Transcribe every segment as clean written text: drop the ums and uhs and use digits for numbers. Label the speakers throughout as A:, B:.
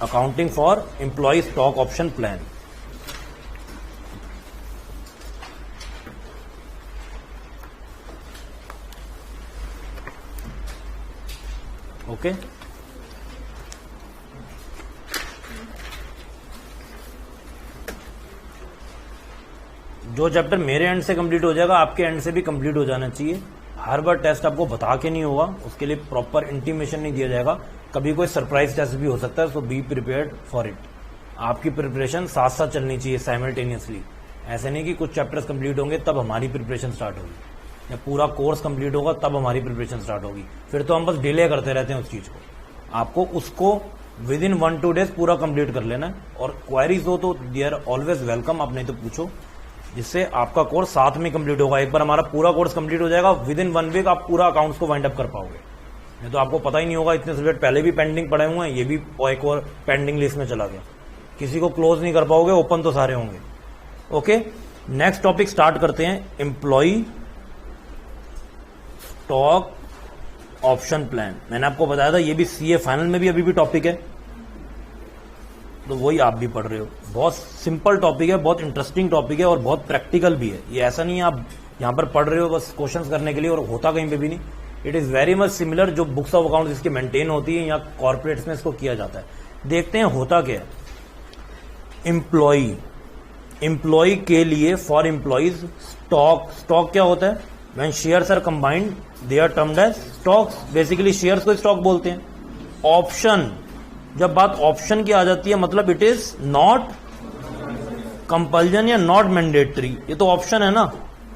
A: Accounting for employ stock option plan. Okay, जो chapter मेरे end से कंप्लीट हो जाएगा आपके एंड से भी कंप्लीट हो जाना चाहिए। हर बार टेस्ट आपको बता के नहीं होगा, उसके लिए प्रॉपर इंटीमेशन नहीं दिया जाएगा, कभी कोई सरप्राइज टेस्ट भी हो सकता है, सो बी प्रिपेयर्ड फॉर इट। आपकी प्रिपरेशन साथ साथ चलनी चाहिए साइमल्टेनियसली। ऐसे नहीं कि कुछ चैप्टर्स कंप्लीट होंगे तब हमारी प्रिपरेशन स्टार्ट होगी, या पूरा कोर्स कंप्लीट होगा तब हमारी प्रिपरेशन स्टार्ट होगी, फिर तो हम बस डिले करते रहते हैं उस चीज को। आपको उसको विद इन 1-2 डेज पूरा कंप्लीट कर लेना है, और क्वेरीज हो तो दे आर ऑलवेज वेलकम, आप नहीं तो पूछो, जिससे आपका कोर्स साथ में कंप्लीट होगा। एक बार हमारा पूरा कोर्स कंप्लीट हो जाएगा, विद इन 1 वीक आप पूरा अकाउंट्स को वाइंड अप कर पाओगे। नहीं तो आपको पता ही नहीं होगा, इतने सब्जेक्ट पहले भी पेंडिंग पड़े हुए हैं, ये भी एक और पेंडिंग लिस्ट में चला गया, किसी को क्लोज नहीं कर पाओगे, ओपन तो सारे होंगे। ओके, नेक्स्ट टॉपिक स्टार्ट करते हैं, एम्प्लॉय स्टॉक ऑप्शन प्लान। मैंने आपको बताया था ये भी सीए फाइनल में भी अभी भी टॉपिक है, तो वही आप भी पढ़ रहे हो। बहुत सिंपल टॉपिक है, बहुत इंटरेस्टिंग टॉपिक है और बहुत प्रैक्टिकल भी है। ये ऐसा नहीं है आप यहां पर पढ़ रहे हो बस क्वेश्चंस करने के लिए और होता कहीं पे भी नहीं। It is very much similar जो बुक्स ऑफ अकाउंट इसकी मेंटेन होती है या कॉर्पोरेट्स में इसको किया जाता है। देखते हैं होता क्या है। एम्प्लॉय के लिए फॉर एम्प्लॉइज स्टॉक क्या होता है? When shares are combined they are termed as stocks. Basically shares को स्टॉक बोलते हैं। ऑप्शन, जब बात ऑप्शन की आ जाती है मतलब इट इज नॉट कंपल्जन या नॉट मैंडेटरी। ये तो ऑप्शन है ना,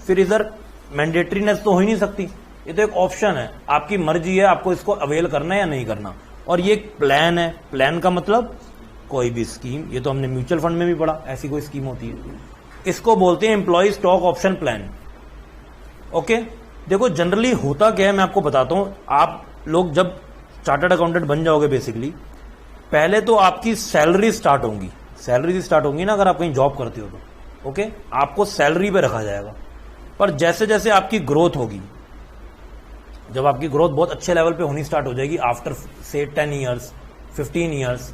A: फिर इधर मैंडेटरीनेस तो हो ही नहीं सकती। ये तो एक ऑप्शन है, आपकी मर्जी है आपको इसको अवेल करना है या नहीं करना। और ये एक प्लान है। प्लान का मतलब कोई भी स्कीम, ये तो हमने म्यूचुअल फंड में भी पढ़ा, ऐसी कोई स्कीम होती है। इसको बोलते हैं employ stock option plan. Okay, देखो जनरली होता क्या है मैं आपको बताता हूं। आप लोग जब चार्टर्ड अकाउंटेंट बन जाओगे बेसिकली, पहले तो आपकी सैलरी स्टार्ट होंगी। सैलरी स्टार्ट होंगी ना, अगर आप कहीं जॉब करते हो तो। ओके, आपको सैलरी पे रखा जाएगा। पर जैसे जैसे आपकी ग्रोथ होगी, जब आपकी ग्रोथ बहुत अच्छे लेवल पे होनी स्टार्ट हो जाएगी आफ्टर से 10 ईयर्स 15 ईयर्स,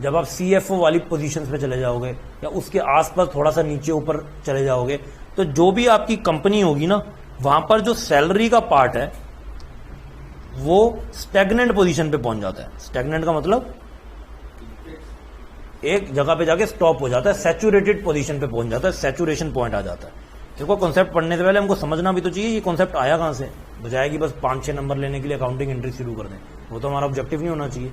A: जब आप सीएफओ वाली पोजीशंस पे चले जाओगे या उसके आसपास थोड़ा सा नीचे ऊपर चले जाओगे, तो जो भी आपकी कंपनी होगी ना, वहां पर जो सैलरी का पार्ट है वो स्टैग्नेंट पोजीशन पे पहुंच जाता है। स्टैग्नेंट का मतलब एक जगह पे जाके स्टॉप हो जाता है, सैचुरेटेड पोजीशन पे पहुंच जाता है, सैचुरेशन पॉइंट आ जाता है। देखो कॉन्सेप्ट पढ़ने से पहले हमको समझना भी तो चाहिए ये कॉन्सेप्ट आया कहां से, बजाय कि बस 5-6 नंबर लेने के लिए अकाउंटिंग एंट्री शुरू कर दें। वो तो हमारा ऑब्जेक्टिव नहीं होना चाहिए।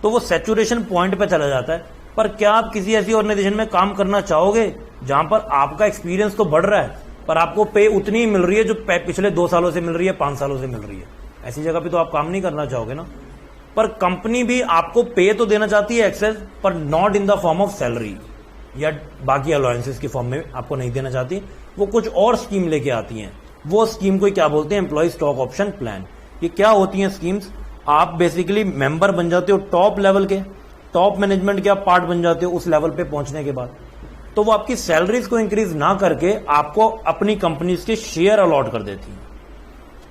A: तो वो सैचुरेशन पॉइंट पे चला जाता है। पर क्या आप किसी ऐसी ऑर्गेनाइजेशन में काम करना चाहोगे जहां पर आपका एक्सपीरियंस तो बढ़ रहा है पर आपको पे उतनी ही मिल रही है जो पिछले 2 सालों से मिल रही है, 5 सालों से मिल रही है? ऐसी जगह पे तो आप काम नहीं करना चाहोगे ना। पर कंपनी भी आपको पे तो देना चाहती है एक्सेस, पर not in the form of salary या बाकी अलाउंसेस की फॉर्म में आपको नहीं देना चाहती। वो कुछ और स्कीम लेके आती हैं। वो स्कीम को क्या बोलते हैं? Employ stock option plan. ये क्या होती हैं स्कीम्स? आप बेसिकली मेंबर बन जाते हो टॉप लेवल के, टॉप मैनेजमेंट के आप पार्ट बन जाते हो उस लेवल पे पहुंचने के बाद। तो वो आपकी सैलरीज को इंक्रीज ना करके आपको अपनी कंपनीज के शेयर अलॉट कर देती है,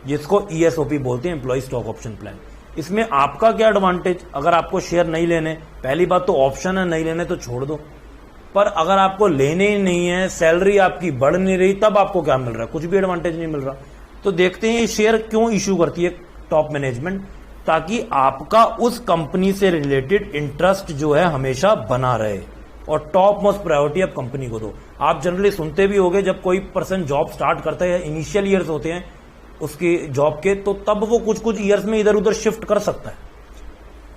A: जिसको ईएसओपी बोलते हैं, एम्प्लॉय स्टॉक ऑप्शन प्लान। इसमें आपका क्या एडवांटेज? अगर आपको शेयर नहीं लेने, पहली बात तो ऑप्शन है, नहीं लेने तो छोड़ दो। पर अगर आपको लेने ही नहीं है, सैलरी आपकी बढ़ नहीं रही, तब आपको क्या मिल रहा है? कुछ भी एडवांटेज नहीं मिल रहा। तो देखते हैं ये शेयर क्यों इश्यू करती है टॉप मैनेजमेंट, ताकि आपका उस कंपनी से रिलेटेड इंटरेस्ट जो है हमेशा बना रहे और टॉप मोस्ट प्रायोरिटी आप कंपनी को दो। आप जनरली सुनते भी होंगे जब कोई पर्सन जॉब स्टार्ट करता है या इनिशियल ईयर्स होते हैं उसकी जॉब के, तो तब वो कुछ कुछ ईयर्स में इधर उधर शिफ्ट कर सकता है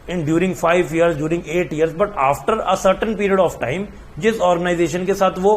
A: in during 5 years, during 8 years, but after a certain period of time जिस ऑर्गेनाइजेशन के साथ वो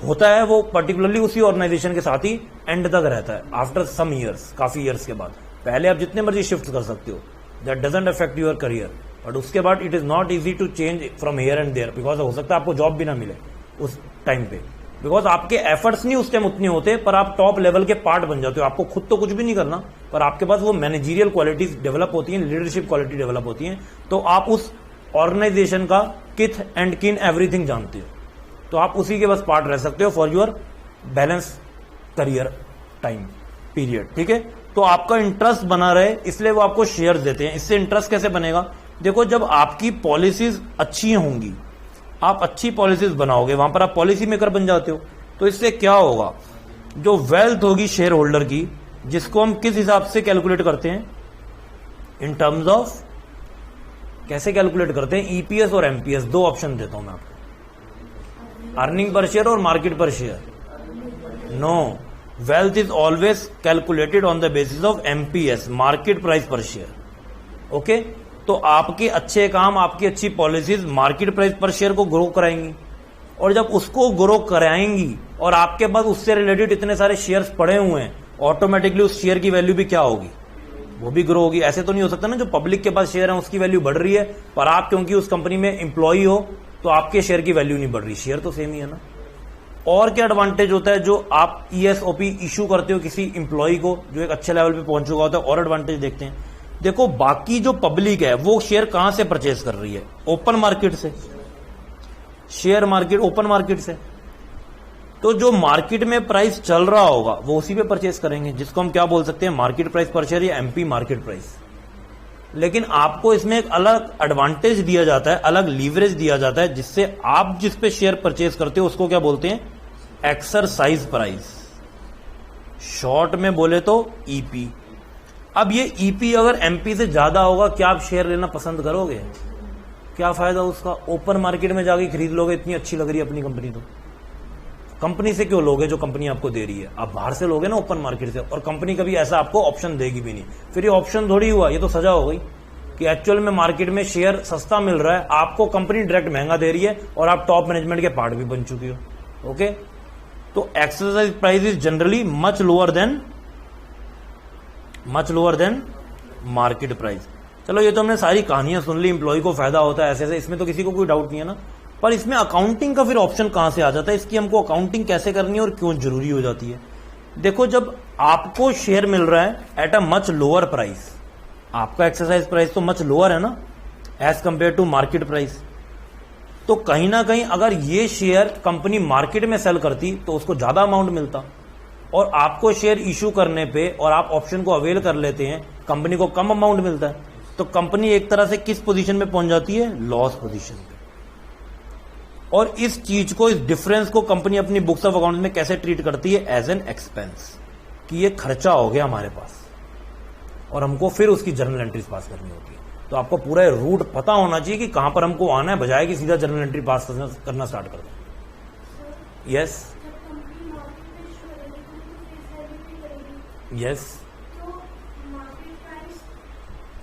A: होता है वो पर्टिकुलरली उसी ऑर्गेनाइजेशन के साथ ही एंड तक रहता है। आफ्टर सम ईयर्स, काफी ईयर्स के बाद, पहले आप जितने मर्जी शिफ्ट कर सकते हो, that doesn't affect your career, but उसके बाद it is not easy to change from here and there, because हो सकता है आपको जॉब भी ना मिले उस टाइम पे, बिकॉज आपके एफर्ट्स नहीं उस टाइम उतने होते, पर आप टॉप लेवल के पार्ट बन जाते हो। आपको खुद तो कुछ भी नहीं करना, पर आपके पास वो मैनेजरियल क्वालिटीज डेवलप होती हैं, लीडरशिप क्वालिटी डेवलप होती हैं, तो आप उस ऑर्गेनाइजेशन का किथ एंड किन एवरीथिंग जानते हो, तो आप उसी के बस पार्ट रह सकते हो for your balance career time period. ठीक है, तो आपका इंटरेस्ट बना रहे इसलिए वो आपको शेयर देते हैं। इससे इंटरेस्ट कैसे बनेगा? देखो जब आपकी पॉलिसीज अच्छी होंगी, आप अच्छी पॉलिसीज बनाओगे, वहां पर आप पॉलिसी मेकर बन जाते हो, तो इससे क्या होगा, जो वेल्थ होगी शेयर होल्डर की, जिसको हम किस हिसाब से कैलकुलेट करते हैं, इन टर्म्स ऑफ, कैसे कैलकुलेट करते हैं, ईपीएस और एमपीएस। दो ऑप्शन देता हूं मैं आपको, अर्निंग पर शेयर और market per share. No, wealth is always calculated on the basis of MPS, market price per share. Okay, तो आपके अच्छे काम, आपकी अच्छी policies market price per share को ग्रो कराएंगी, और जब उसको ग्रो कराएंगी और आपके पास उससे रिलेटेड इतने सारे शेयर्स पड़े हुए हैं, ऑटोमेटिकली उस शेयर की वैल्यू भी क्या होगी, वो भी ग्रो होगी। ऐसे तो नहीं हो सकता ना जो पब्लिक के पास शेयर है उसकी वैल्यू बढ़ रही है, पर आप क्योंकि उस कंपनी में एम्प्लॉई हो तो आपके शेयर की वैल्यू नहीं बढ़ रही, शेयर तो सेम ही है ना। और क्या एडवांटेज होता है, जो आप ईएसओपी इशू करते हो किसी इंप्लॉई को जो एक अच्छे लेवल पे पहुंच चुका होता है, और एडवांटेज देखते हैं। देखो बाकी जो पब्लिक है वो शेयर कहां से परचेज कर रही है, ओपन मार्केट से, शेयर मार्केट ओपन मार्केट से। तो जो मार्केट में प्राइस चल रहा होगा वो उसी पे परचेज करेंगे, जिसको हम क्या बोल सकते हैं, मार्केट प्राइस पर शेयर या एमपी मार्केट प्राइस। लेकिन आपको इसमें एक अलग एडवांटेज दिया जाता है, अलग लीवरेज दिया जाता है, जिससे आप जिस पे शेयर परचेज करते हो उसको क्या बोलते हैं, एक्सरसाइज प्राइस, शॉर्ट में बोले तो ईपी। अब ये ईपी अगर एमपी से ज्यादा होगा, क्या आप शेयर लेना पसंद करोगे, क्या फायदा उसका, ओपन मार्केट में जाके खरीद लोगे, इतनी अच्छी लग रही है अपनी कंपनी, तो कंपनी से क्यों लोगे जो कंपनी आपको दे रही है, आप बाहर से लोगे ना ओपन मार्केट से, और कंपनी कभी ऐसा आपको ऑप्शन देगी भी नहीं। फिर ये ऑप्शन थोड़ी हुआ, ये तो सजा हो गई कि एक्चुअल में मार्केट में शेयर सस्ता मिल रहा है, आपको कंपनी डायरेक्ट महंगा दे रही है और आप टॉप मैनेजमेंट के पार्ट भी बन चुकी हो। ओके, तो exercise price is generally much lower than market price. चलो ये तो हमने सारी कहानियां सुन ली, इंप्लॉय को फायदा होता है ऐसे ऐसे, इसमें तो किसी को कोई डाउट नहीं है ना। पर इसमें अकाउंटिंग का फिर ऑप्शन कहां से आ जाता है, इसकी हमको अकाउंटिंग कैसे करनी है और क्यों जरूरी हो जाती है। देखो जब आपको शेयर मिल रहा है at a much lower price, आपका एक्सरसाइज प्राइस तो मच लोअर है ना as compare to market price, तो कहीं ना कहीं अगर ये शेयर कंपनी मार्केट में सेल करती तो उसको ज्यादा अमाउंट मिलता, और आपको शेयर इशू करने पे और आप ऑप्शन को अवेल कर लेते हैं, कंपनी को कम अमाउंट मिलता है, तो कंपनी एक तरह से किस पोजीशन में पहुंच जाती है, लॉस पोजीशन पे। और इस चीज को, इस डिफरेंस को कंपनी अपनी बुक्स ऑफ अकाउंट में कैसे ट्रीट करती है, एज एन एक्सपेंस, कि ये खर्चा हो गया हमारे पास और हमको फिर उसकी जर्नल एंट्रीज पास करनी होती है। तो आपको पूरा रूट पता होना चाहिए कि कहां पर हमको आना है, बजाय कि सीधा जर्नल एंट्री पास करना स्टार्ट कर दें। यस यस,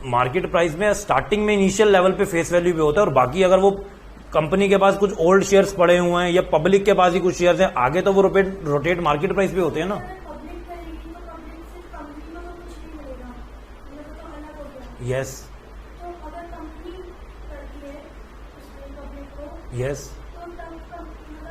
A: मार्केट प्राइस में स्टार्टिंग में इनिशियल लेवल पे फेस वैल्यू भी होता है, और बाकी अगर वो कंपनी के पास कुछ ओल्ड शेयर्स पड़े हुए हैं या पब्लिक के पास ही कुछ शेयर्स हैं, आगे तो वो रोटेट मार्केट प्राइस पे होते हैं ना। यस यस,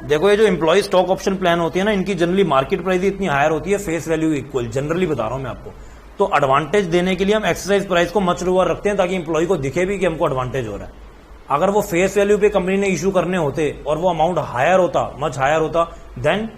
A: देखो ये जो एम्प्लॉय स्टॉक ऑप्शन प्लान होती है ना, इनकी जनरली मार्केट प्राइस इतनी हायर होती है, फेस वैल्यू इक्वल, जनरली बता रहा हूं मैं आपको। तो एडवांटेज देने के लिए हम एक्सरसाइज प्राइस को मच लोअर रखते हैं, ताकि एम्प्लॉय को दिखे भी कि हमको एडवांटेज हो रहा है। अगर वो फेस वैल्यू पे कंपनी ने इशू करने होते और वो अमाउंट हायर होता, मच हायर होता, देन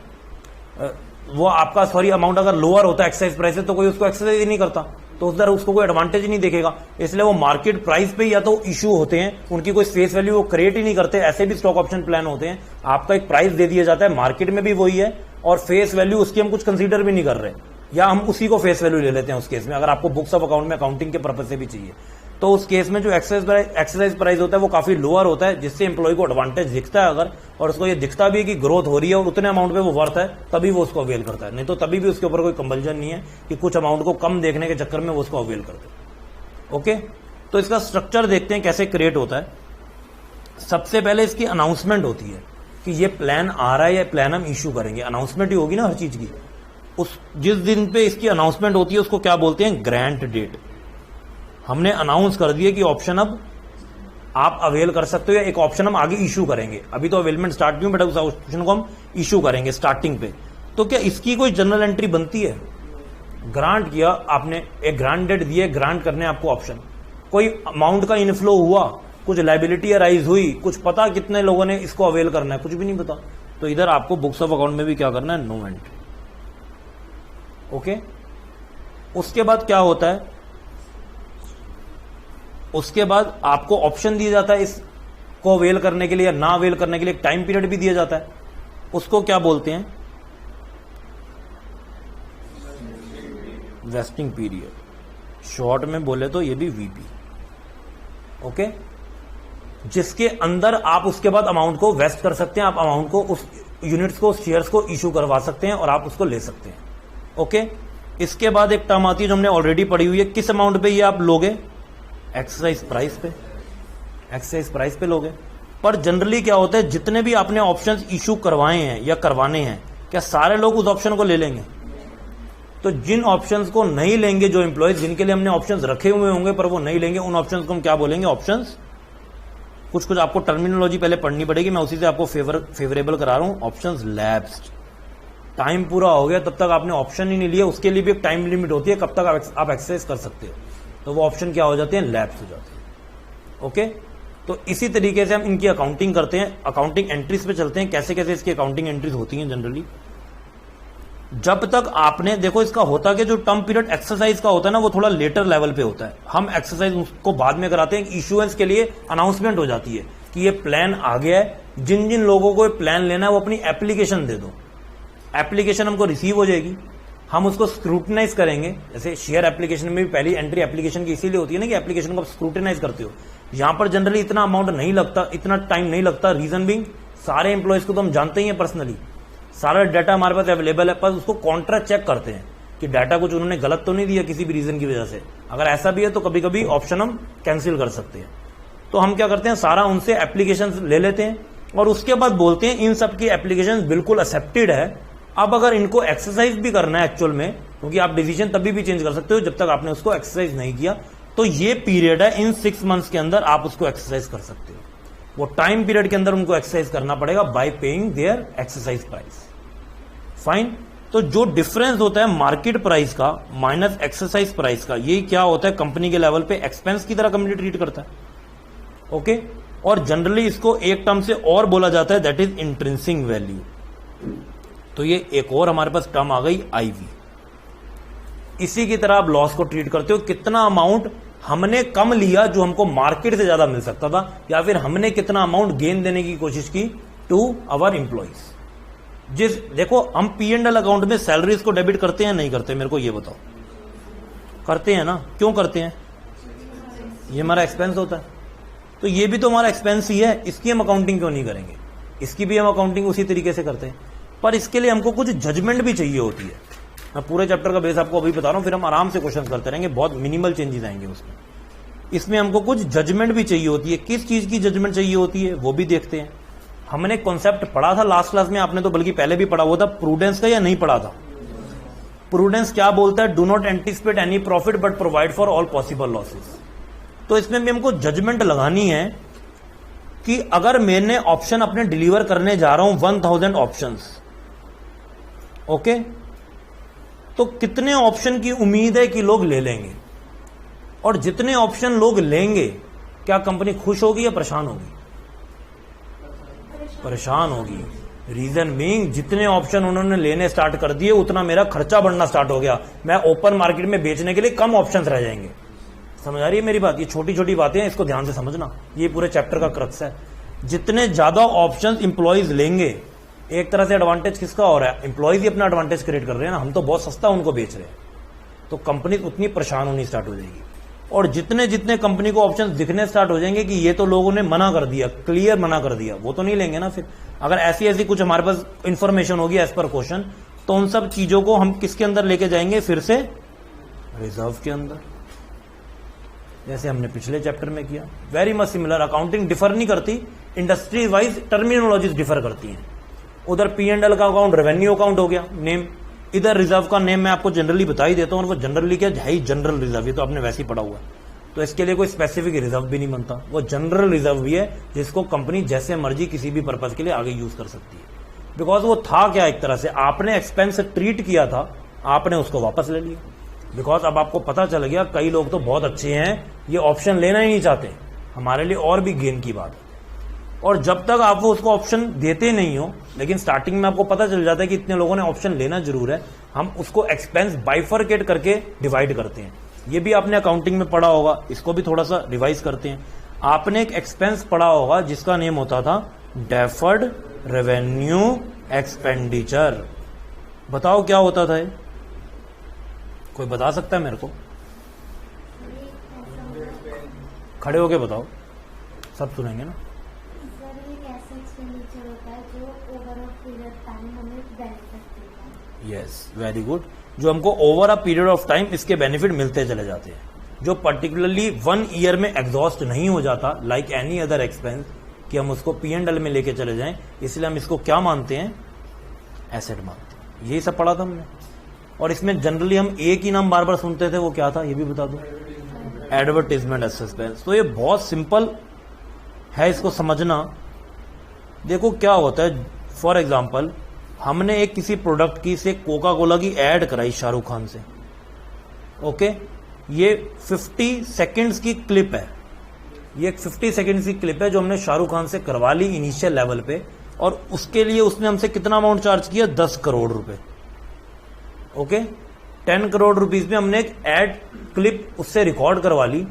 A: वो आपका अमाउंट अगर लोअर होता एक्सरसाइज प्राइस से, तो कोई उसको एक्सरसाइज ही नहीं करता, तो उधर उसको कोई एडवांटेज ही नहीं देखेगा। इसलिए वो मार्केट प्राइस पे या तो इशू होते हैं, उनकी कोई फेस वैल्यू वो क्रिएट ही नहीं करते। ऐसे भी स्टॉक ऑप्शन प्लान होते हैं, आपका एक प्राइस दे दिया जाता है, मार्केट में भी वही है, और फेस वैल्यू उसकी हम कुछ कंसीडर भी नहीं कर रहे, या हम उसी को फेस वैल्यू ले लेते हैं उस केस में, अगर आपको बुक्स ऑफ अकाउंट में अकाउंटिंग के पर्पज से भी चाहिए। तो उस केस में जो एक्सरसाइज प्राइस होता है वो काफी लोअर होता है, जिससे एम्प्लॉय को एडवांटेज दिखता है अगर, और उसको ये दिखता भी है कि ग्रोथ हो रही है और उतने अमाउंट पे वो वर्थ है, तभी वो उसको अवेल करता है। नहीं तो तभी भी उसके ऊपर कोई कंपल्जन नहीं है कि कुछ अमाउंट को कम देखने के चक्कर में वो उसको अवेल करते। ओके, तो इसका स्ट्रक्चर देखते हैं कैसे क्रिएट होता है। सबसे पहले इसकी अनाउंसमेंट होती है कि ये प्लान आ रहा है, ये प्लान हम इशू करेंगे, अनाउंसमेंट ही होगी ना हर चीज की। उस जिस दिन पे इसकी अनाउंसमेंट होती है उसको क्या बोलते हैं, ग्रांट डेट। हमने अनाउंस कर दिया कि ऑप्शन अब आप अवेल कर सकते हो, या एक ऑप्शन हम आगे इशू करेंगे, अभी तो अवेलमेंट स्टार्ट नहीं, बट उस ऑप्शन को हम इशू करेंगे स्टार्टिंग पे। तो क्या इसकी कोई जनरल एंट्री बनती है, ग्रांट किया आपने, एक ग्रांट डेट दिए, ग्रांट करने आपको ऑप्शन, कोई अमाउंट का इनफ्लो हुआ, कुछ लाइबिलिटी राइज हुई, कुछ पता कितने लोगों ने इसको अवेल करना है, कुछ भी नहीं पता, तो इधर आपको बुक्स ऑफ अकाउंट में भी क्या करना है, नो एंट्री। ओके, उसके बाद क्या होता है, उसके बाद आपको ऑप्शन दिया जाता है इसको अवेल करने के लिए या ना अवेल करने के लिए, एक टाइम पीरियड भी दिया जाता है, उसको क्या बोलते हैं? Vesting period. शॉर्ट में बोले तो ये भी वीपी। ओके, जिसके अंदर आप उसके बाद अमाउंट को वेस्ट कर सकते हैं, आप अमाउंट को, उस यूनिट्स को, शेयर्स को इशू करवा सकते हैं और आप उसको ले सकते हैं। ओके, इसके बाद एक टर्म आती है जो हमने ऑलरेडी पढ़ी हुई है, किस अमाउंट पे ये आप लोगे? एक्सरसाइज प्राइस पे, एक्सरसाइज प्राइस पे लोगे। पर जनरली क्या होता है, जितने भी आपने ऑप्शंस इशू करवाए हैं या करवाने हैं, क्या सारे लोग उस ऑप्शन को ले लेंगे? तो जिन ऑप्शंस को नहीं लेंगे, जो एम्प्लॉयज जिनके लिए हमने ऑप्शंस रखे हुए होंगे पर वो नहीं लेंगे, उन ऑप्शंस को हम क्या बोलेंगे? ऑप्शंस। कुछ कुछ आपको टर्मिनोलॉजी पहले पढ़नी पड़ेगी, मैं उसी से आपको फेवरेबल करा रहा हूं। ऑप्शंस लैप्स्ड, टाइम पूरा हो गया तब तक आपने ऑप्शन ही नहीं लिया, उसके लिए भी एक टाइम लिमिट होती है कब तक आप एक्सरसाइज कर सकते हो, तो वो ऑप्शन क्या हो जाते हैं? लैप्स हो जाते हैं। ओके, तो इसी तरीके से हम इनकी अकाउंटिंग करते हैं। अकाउंटिंग एंट्रीज पे चलते हैं, कैसे कैसे इसकी अकाउंटिंग एंट्रीज होती हैं जनरली। जब तक आपने देखो, इसका होता कि जो टर्म पीरियड एक्सरसाइज का होता है ना, वो थोड़ा लेटर लेवल पे होता है, हम एक्सरसाइज उसको बाद में कराते हैं। इशुएंस के लिए अनाउंसमेंट हो जाती है कि ये प्लान आ गया है, जिन जिन लोगों को ये प्लान लेना है वो अपनी एप्लीकेशन दे दो। एप्लीकेशन हमको रिसीव हो जाएगी, हम उसको स्क्रूटनाइज करेंगे। जैसे शेयर एप्लीकेशन में भी पहली एंट्री एप्लीकेशन की इसीलिए होती है ना कि एप्लीकेशन को आप स्क्रूटनाइज करते हो। यहां पर जनरली इतना अमाउंट नहीं लगता, इतना टाइम नहीं लगता। रीजन बिंग, सारे एम्प्लॉयज को तो हम जानते ही हैं पर्सनली, सारा डाटा हमारे पास अवेलेबल है, पर उसको कॉन्ट्रा चेक करते हैं कि डाटा कुछ उन्होंने गलत तो नहीं दिया किसी भी रीजन की वजह से। अगर ऐसा भी है तो कभी कभी ऑप्शन हम कैंसिल कर सकते हैं। तो हम क्या करते हैं, सारा उनसे एप्लीकेशन ले लेते हैं और उसके बाद बोलते हैं इन सब की एप्लीकेशन बिल्कुल एक्सेप्टेड है। अब अगर इनको एक्सरसाइज भी करना है एक्चुअल में, क्योंकि आप डिसीजन तभी भी चेंज कर सकते हो जब तक आपने उसको एक्सरसाइज नहीं किया, तो ये पीरियड है, इन 6 मंथ्स के अंदर आप उसको एक्सरसाइज कर सकते हो। वो टाइम पीरियड के अंदर उनको एक्सरसाइज करना पड़ेगा by paying their exercise price. Fine. तो जो डिफरेंस होता है मार्केट प्राइस का माइनस एक्सरसाइज प्राइस का, ये क्या होता है, कंपनी के लेवल पे एक्सपेंस की तरह कंपनी ट्रीट करता है। ओके, और जनरली इसको एक टर्म से और बोला जाता है, दैट इज इंट्रिंसिक वैल्यू। तो ये एक और हमारे पास टर्म आ गई, आईवी। इसी की तरह आप लॉस को ट्रीट करते हो, कितना अमाउंट हमने कम लिया जो हमको मार्केट से ज्यादा मिल सकता था, या फिर हमने कितना अमाउंट गेन देने की कोशिश की टू आवर एम्प्लॉइज। देखो, हम P&L अकाउंट में सैलरीज को डेबिट करते हैं नहीं करते, मेरे को ये बताओ। करते हैं ना, क्यों करते हैं? ये हमारा एक्सपेंस होता है, तो ये भी तो हमारा एक्सपेंस ही है, इसकी हम अकाउंटिंग क्यों नहीं करेंगे? इसकी भी हम अकाउंटिंग उसी तरीके से करते हैं, पर इसके लिए हमको कुछ जजमेंट भी चाहिए होती है। मैं पूरे चैप्टर का बेस आपको अभी बता रहा हूं, फिर हम आराम से क्वेश्चन करते रहेंगे, बहुत मिनिमल चेंजेस आएंगे उसमें। इसमें हमको कुछ जजमेंट भी चाहिए होती है। किस चीज की जजमेंट चाहिए होती है वो भी देखते हैं। हमने कॉन्सेप्ट पढ़ा था लास्ट क्लास में, आपने तो बल्कि पहले भी पढ़ा हुआ था, प्रूडेंस का, या नहीं पढ़ा था? प्रूडेंस क्या बोलता है? Do not anticipate any profit but provide for all possible losses. तो इसमें भी हमको जजमेंट लगानी है कि अगर मैंने ऑप्शन अपने डिलीवर करने जा रहा हूं 1000 ऑप्शंस, ओके, तो कितने ऑप्शन की उम्मीद है कि लोग ले लेंगे, और जितने ऑप्शन लोग लेंगे क्या कंपनी खुश होगी या परेशान होगी? परेशान होगी। रीजन बीइंग, जितने ऑप्शन उन्होंने लेने स्टार्ट कर दिए उतना मेरा खर्चा बढ़ना स्टार्ट हो गया, मैं ओपन मार्केट में बेचने के लिए कम ऑप्शंस रह जाएंगे। समझ आ रही है मेरी बात? ये छोटी छोटी बातें हैं, इसको ध्यान से समझना, ये पूरे चैप्टर का क्रक्स है। जितने ज्यादा ऑप्शंस इंप्लॉइज लेंगे, एक तरह से एडवांटेज किसका हो रहा है? इंप्लॉइज ही अपना एडवांटेज क्रिएट कर रहे हैं ना, हम तो बहुत सस्ता उनको बेच रहे हैं, तो कंपनी उतनी परेशान होनी स्टार्ट हो जाएगी। और जितने जितने कंपनी को ऑप्शंस दिखने स्टार्ट हो जाएंगे कि ये तो लोगों ने मना कर दिया, क्लियर मना कर दिया, वो तो नहीं लेंगे ना। फिर अगर ऐसी ऐसी कुछ हमारे पास इंफॉर्मेशन होगी एज पर क्वेश्चन, तो उन सब चीजों को हम किसके अंदर लेके जाएंगे? फिर से रिजर्व के अंदर, जैसे हमने पिछले चैप्टर में किया। Very much similar. Accounting differ नहीं करती, इंडस्ट्री वाइज टर्मिनोलॉजीज डिफर करती हैं। उधर P&L का अकाउंट रेवेन्यू अकाउंट हो गया नेम, इधर रिजर्व का नेम मैं आपको जनरली बता ही देता हूं, और वो जनरली क्या है, जनरल रिजर्व, ये तो आपने वैसे ही पढ़ा हुआ है, तो इसके लिए कोई स्पेसिफिक रिजर्व भी नहीं बनता, वो जनरल रिजर्व भी है जिसको कंपनी जैसे मर्जी किसी भी पर्पज के लिए आगे यूज कर सकती है। बिकॉज वो था क्या, एक तरह से आपने एक्सपेंस ट्रीट किया था, आपने उसको वापस ले लिया। बिकॉज अब आपको पता चल गया कई लोग तो बहुत अच्छे हैं, ये ऑप्शन लेना ही नहीं चाहते, हमारे लिए और भी गेन की बात है। और जब तक आप वो उसको ऑप्शन देते नहीं हो, लेकिन स्टार्टिंग में आपको पता चल जाता है कि इतने लोगों ने ऑप्शन लेना जरूर है, हम उसको एक्सपेंस बाइफरकेट करके डिवाइड करते हैं। ये भी आपने अकाउंटिंग में पढ़ा होगा, इसको भी थोड़ा सा रिवाइज करते हैं। आपने एक एक्सपेंस पढ़ा होगा जिसका नेम होता था डेफर्ड रेवेन्यू एक्सपेंडिचर। बताओ क्या होता था ये, कोई बता सकता है मेरे को? खड़े होके बताओ, सब सुनेंगे ना। Yes, very good. जो हमको over a period of time इसके बेनिफिट मिलते चले जाते हैं, जो पर्टिकुलरली 1 ईयर में एग्जॉस्ट नहीं हो जाता लाइक एनी अदर एक्सपेंस, कि हम उसको P&L में लेके चले जाएं, इसलिए हम इसको क्या मानते हैं? एसेट मानते हैं। यही सब पढ़ा था हमने। और इसमें जनरली हम एक ही नाम बार बार सुनते थे, वो क्या था ये भी बता दो? Advertisement expense. तो ये बहुत सिंपल है इसको समझना। देखो क्या होता है, फॉर एग्जाम्पल हमने एक किसी प्रोडक्ट की से कोका कोला की एड कराई शाहरुख खान से, ओके, ये 50 सेकेंड्स की क्लिप है, ये एक 50 सेकेंड्स की क्लिप है जो हमने शाहरुख खान से करवा ली इनिशियल लेवल पे, और उसके लिए उसने हमसे कितना अमाउंट चार्ज किया? 10 करोड़ रुपए, ओके। 10 करोड़ रुपीज में हमने एक एड क्लिप उससे रिकॉर्ड करवा ली,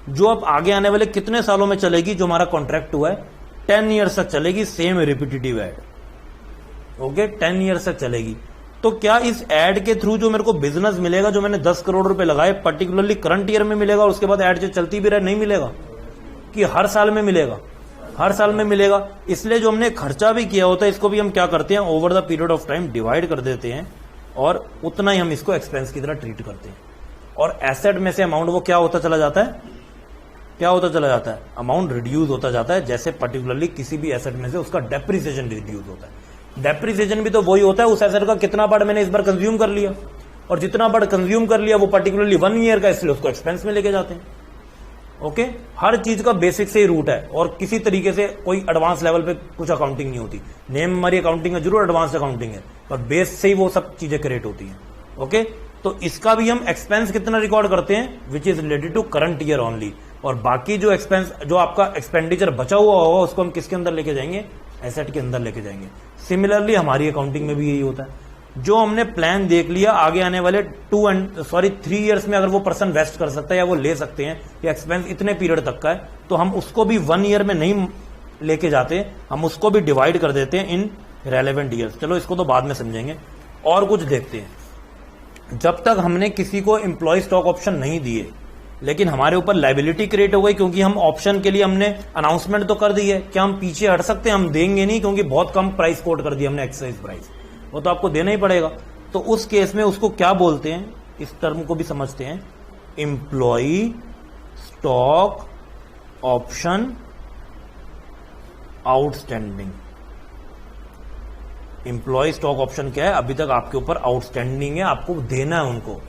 A: जो अब आगे आने वाले कितने सालों में चलेगी? जो हमारा कॉन्ट्रैक्ट हुआ है 10 ईयर्स तक चलेगी, same repetitive ad, okay, 10 years तक चलेगी। तो क्या इस एड के थ्रू जो मेरे को बिजनेस मिलेगा, जो मैंने 10 करोड़ रुपए लगाए, पर्टिकुलरली करंट ईयर में मिलेगा और उसके बाद एड जो चलती भी रहे? नहीं मिलेगा। कि हर साल में मिलेगा? हर साल में मिलेगा। इसलिए जो हमने खर्चा भी किया होता है, इसको भी हम क्या करते हैं? Over the period of time divide कर देते हैं, और उतना ही हम इसको एक्सपेंस की तरह ट्रीट करते हैं। और एसेट में से अमाउंट वो क्या होता चला जाता है? क्या होता चला जाता है? अमाउंट रिड्यूस होता जाता है। जैसे पर्टिकुलरली किसी भी एसेट में से उसका डेप्रिसिएशन रिड्यूस होता है। डेप्रिसिएशन भी तो वही होता है, उस एसेट का कितना पार्ट मैंने इस बार कंज्यूम कर लिया, और जितना पार्ट कंज्यूम कर लिया वो पर्टिकुलरली 1 ईयर का, इसलिए उसको एक्सपेंस में लेके जाते हैं, ओके। हर चीज का बेसिक से ही रूट है, और किसी तरीके से कोई एडवांस लेवल पे कुछ अकाउंटिंग नहीं होती। नेम हमारी अकाउंटिंग है, जरूर एडवांस अकाउंटिंग है, पर बेस से ही वो सब चीजें क्रिएट होती हैं, ओके। तो इसका भी हम एक्सपेंस कितना रिकॉर्ड करते हैं? Which is related to current year only. और बाकी जो एक्सपेंस, जो आपका एक्सपेंडिचर बचा हुआ होगा, उसको हम किसके अंदर लेके जाएंगे? एसेट के अंदर लेके जाएंगे। सिमिलरली हमारी अकाउंटिंग में भी यही होता है। जो हमने प्लान देख लिया आगे आने वाले 3 ईयर्स में अगर वो पर्सन वेस्ट कर सकता है या वो ले सकते हैं, या एक्सपेंस इतने पीरियड तक का है, तो हम उसको भी 1 ईयर में नहीं लेके जाते, हम उसको भी डिवाइड कर देते हैं इन रेलेवेंट ईयर्स। चलो इसको तो बाद में समझेंगे, और कुछ देखते हैं। जब तक हमने किसी को एम्प्लॉय स्टॉक ऑप्शन नहीं दिए, लेकिन हमारे ऊपर लायबिलिटी क्रिएट हो गई, क्योंकि हम ऑप्शन के लिए हमने अनाउंसमेंट तो कर दी है, क्या हम पीछे हट सकते हैं? हम देंगे नहीं, क्योंकि बहुत कम प्राइस कोट कर दिया हमने, एक्सरसाइज प्राइस, वो तो आपको देना ही पड़ेगा। तो उस केस में उसको क्या बोलते हैं, इस टर्म को भी समझते हैं, employ stock option outstanding. Employ stock option क्या है? अभी तक आपके ऊपर आउटस्टैंडिंग है, आपको देना है उनको,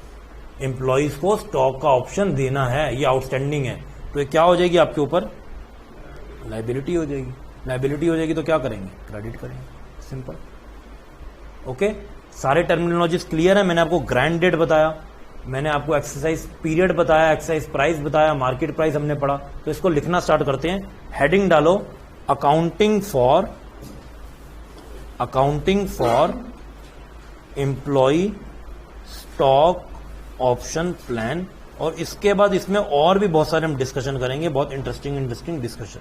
A: एम्प्लॉइज को स्टॉक का ऑप्शन देना है, ये आउटस्टैंडिंग है। तो ये क्या हो जाएगी आपके ऊपर? लायबिलिटी हो जाएगी। लायबिलिटी हो जाएगी तो क्या करेंगे? क्रेडिट करेंगे, सिंपल, ओके। सारे टर्मिनोलॉजीज क्लियर है? मैंने आपको ग्रैंड डेट बताया, मैंने आपको एक्सरसाइज पीरियड बताया, एक्सरसाइज प्राइस बताया, मार्केट प्राइस हमने पढ़ा। तो इसको लिखना स्टार्ट करते हैं। हेडिंग डालो accounting for employ stock option plan, और इसके बाद इसमें और भी बहुत सारे हम डिस्कशन करेंगे, बहुत interesting discussion.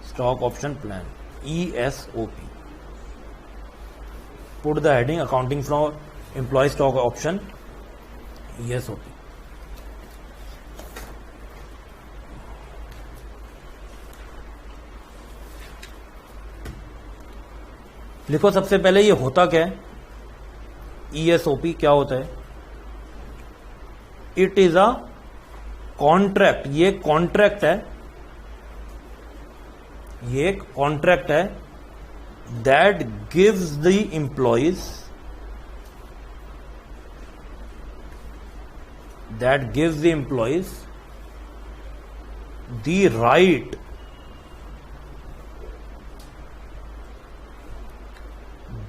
A: Stock option plan, ESOP। Put the heading accounting for employ stock option, ESOP। लिखो सबसे पहले ये होता क्या है? ESOP क्या होता है? इट इज अ कॉन्ट्रैक्ट, ये कॉन्ट्रैक्ट है, ये एक कॉन्ट्रैक्ट है that gives the employees, the right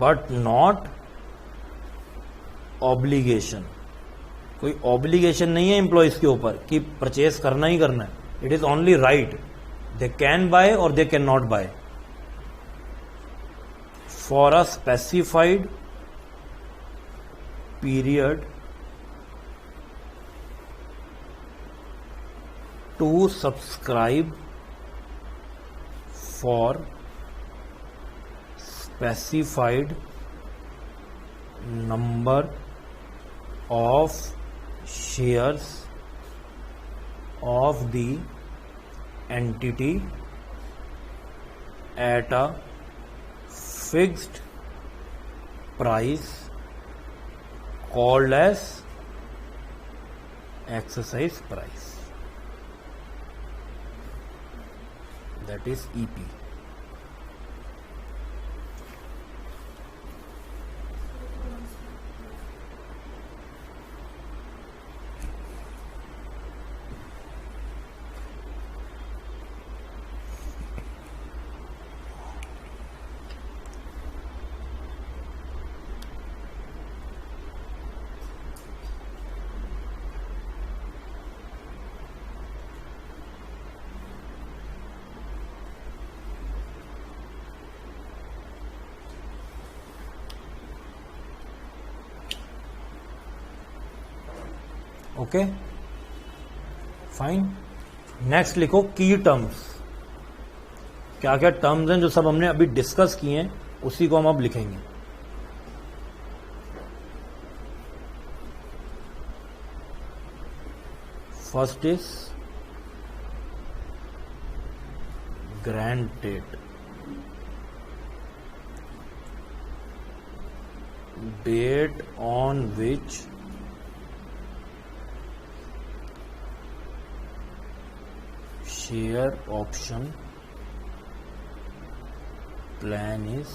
A: but not obligation. कोई ऑब्लिगेशन नहीं है एम्प्लॉइज के ऊपर कि परचेस करना ही करना है। It is only right, they can buy और they can not buy for a specified period to subscribe for specified number of shares of the entity at a fixed price called as exercise price, that is EP. Okay fine. Next लिखो की terms. क्या क्या terms हैं जो सब हमने अभी discuss किए हैं उसी को हम अब लिखेंगे। First is granted, date on which share option plan is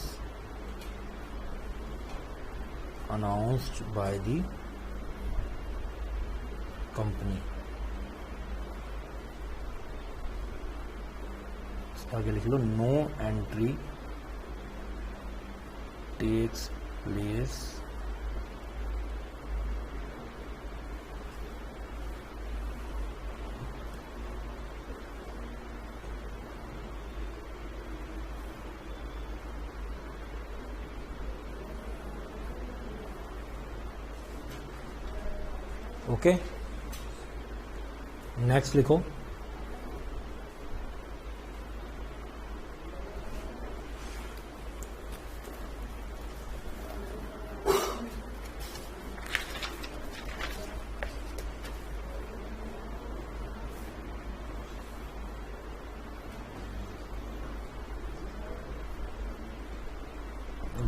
A: announced by the company। इसका आगे लिख लो, no entry takes place okay. Next लिखो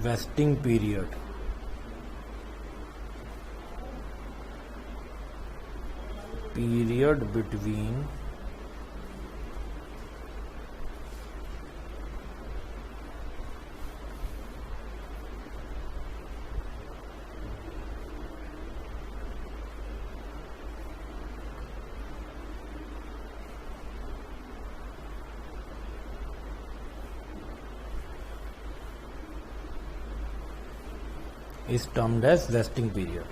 A: vesting period, period between is termed as vesting period.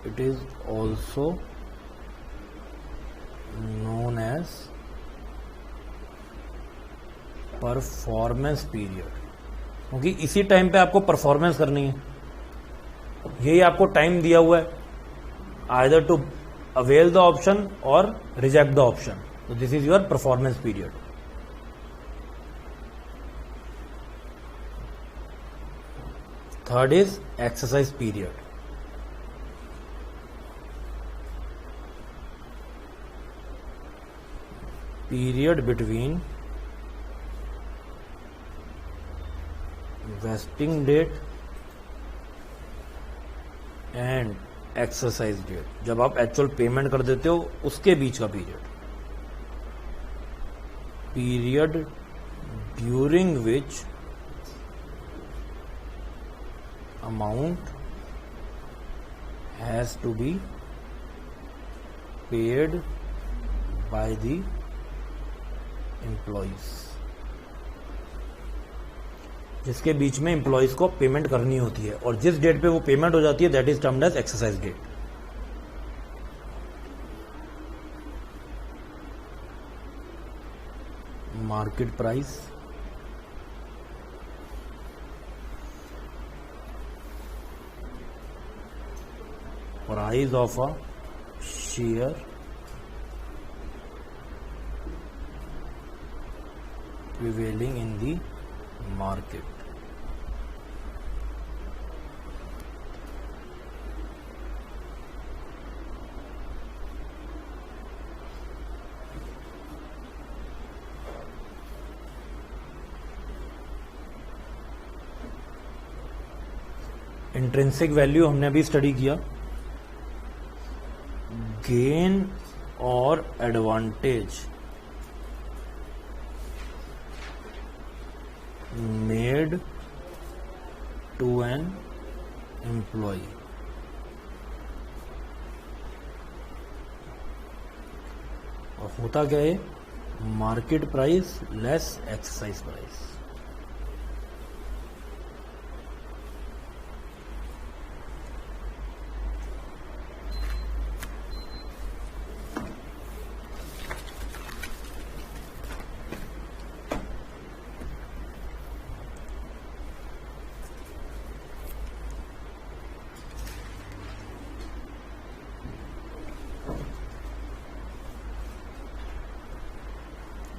A: It is also known as performance period, क्योंकि इसी time पे आपको performance करनी है। यही आपको टाइम दिया हुआ है, either to avail the option और रिजेक्ट द ऑप्शन। तो this is your performance period. Third is exercise period. Period between vesting date and exercise date, जब आप एक्चुअल पेमेंट कर देते हो उसके बीच का period. Period during which amount has to be paid by the employees, जिसके बीच में एम्प्लॉइज को पेमेंट करनी होती है और जिस डेट पे वो पेमेंट हो जाती है that is termed as exercise date. Market price, price of a share prevailing in the market. Intrinsic value हमने अभी स्टडी किया, गेन और advantage made to an employ. और होता क्या है, market price less exercise price.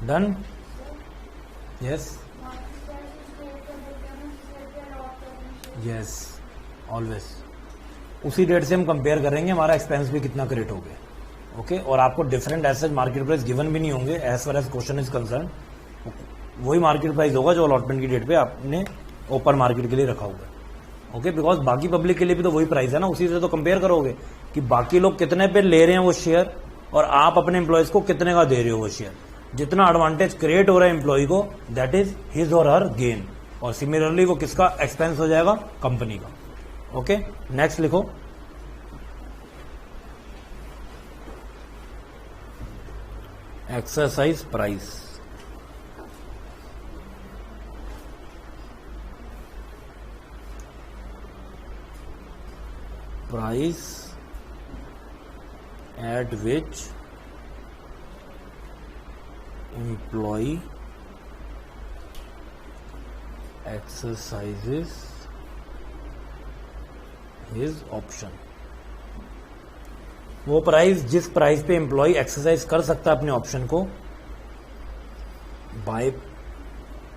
A: Done? Yes. Yes. Always. उसी date से हम कंपेयर करेंगे हमारा एक्सपेंस भी कितना क्रिएट हो गया। ओके, और आपको different asset market price given भी नहीं होंगे as far as question is concern. वही मार्केट प्राइस होगा जो अलॉटमेंट की डेट पे आपने ओपन मार्केट के लिए रखा हुआ है। ओके, बिकॉज बाकी पब्लिक के लिए भी तो वही प्राइस है ना, उसी से तो कंपेयर करोगे कि बाकी लोग कितने पे ले रहे हैं वो शेयर और आप अपने एम्प्लॉयज को कितने का दे रहे हो वो शेयर। जितना एडवांटेज क्रिएट हो रहा है एम्प्लॉय को, दैट इज हिज और हर गेन, और सिमिलरली वो किसका एक्सपेंस हो जाएगा, कंपनी का। ओके, नेक्स्ट लिखो, exercise price. Price at which employee exercises his option। वो प्राइस जिस प्राइस पे एम्प्लॉय एक्सरसाइज कर सकता है अपने ऑप्शन को, बाय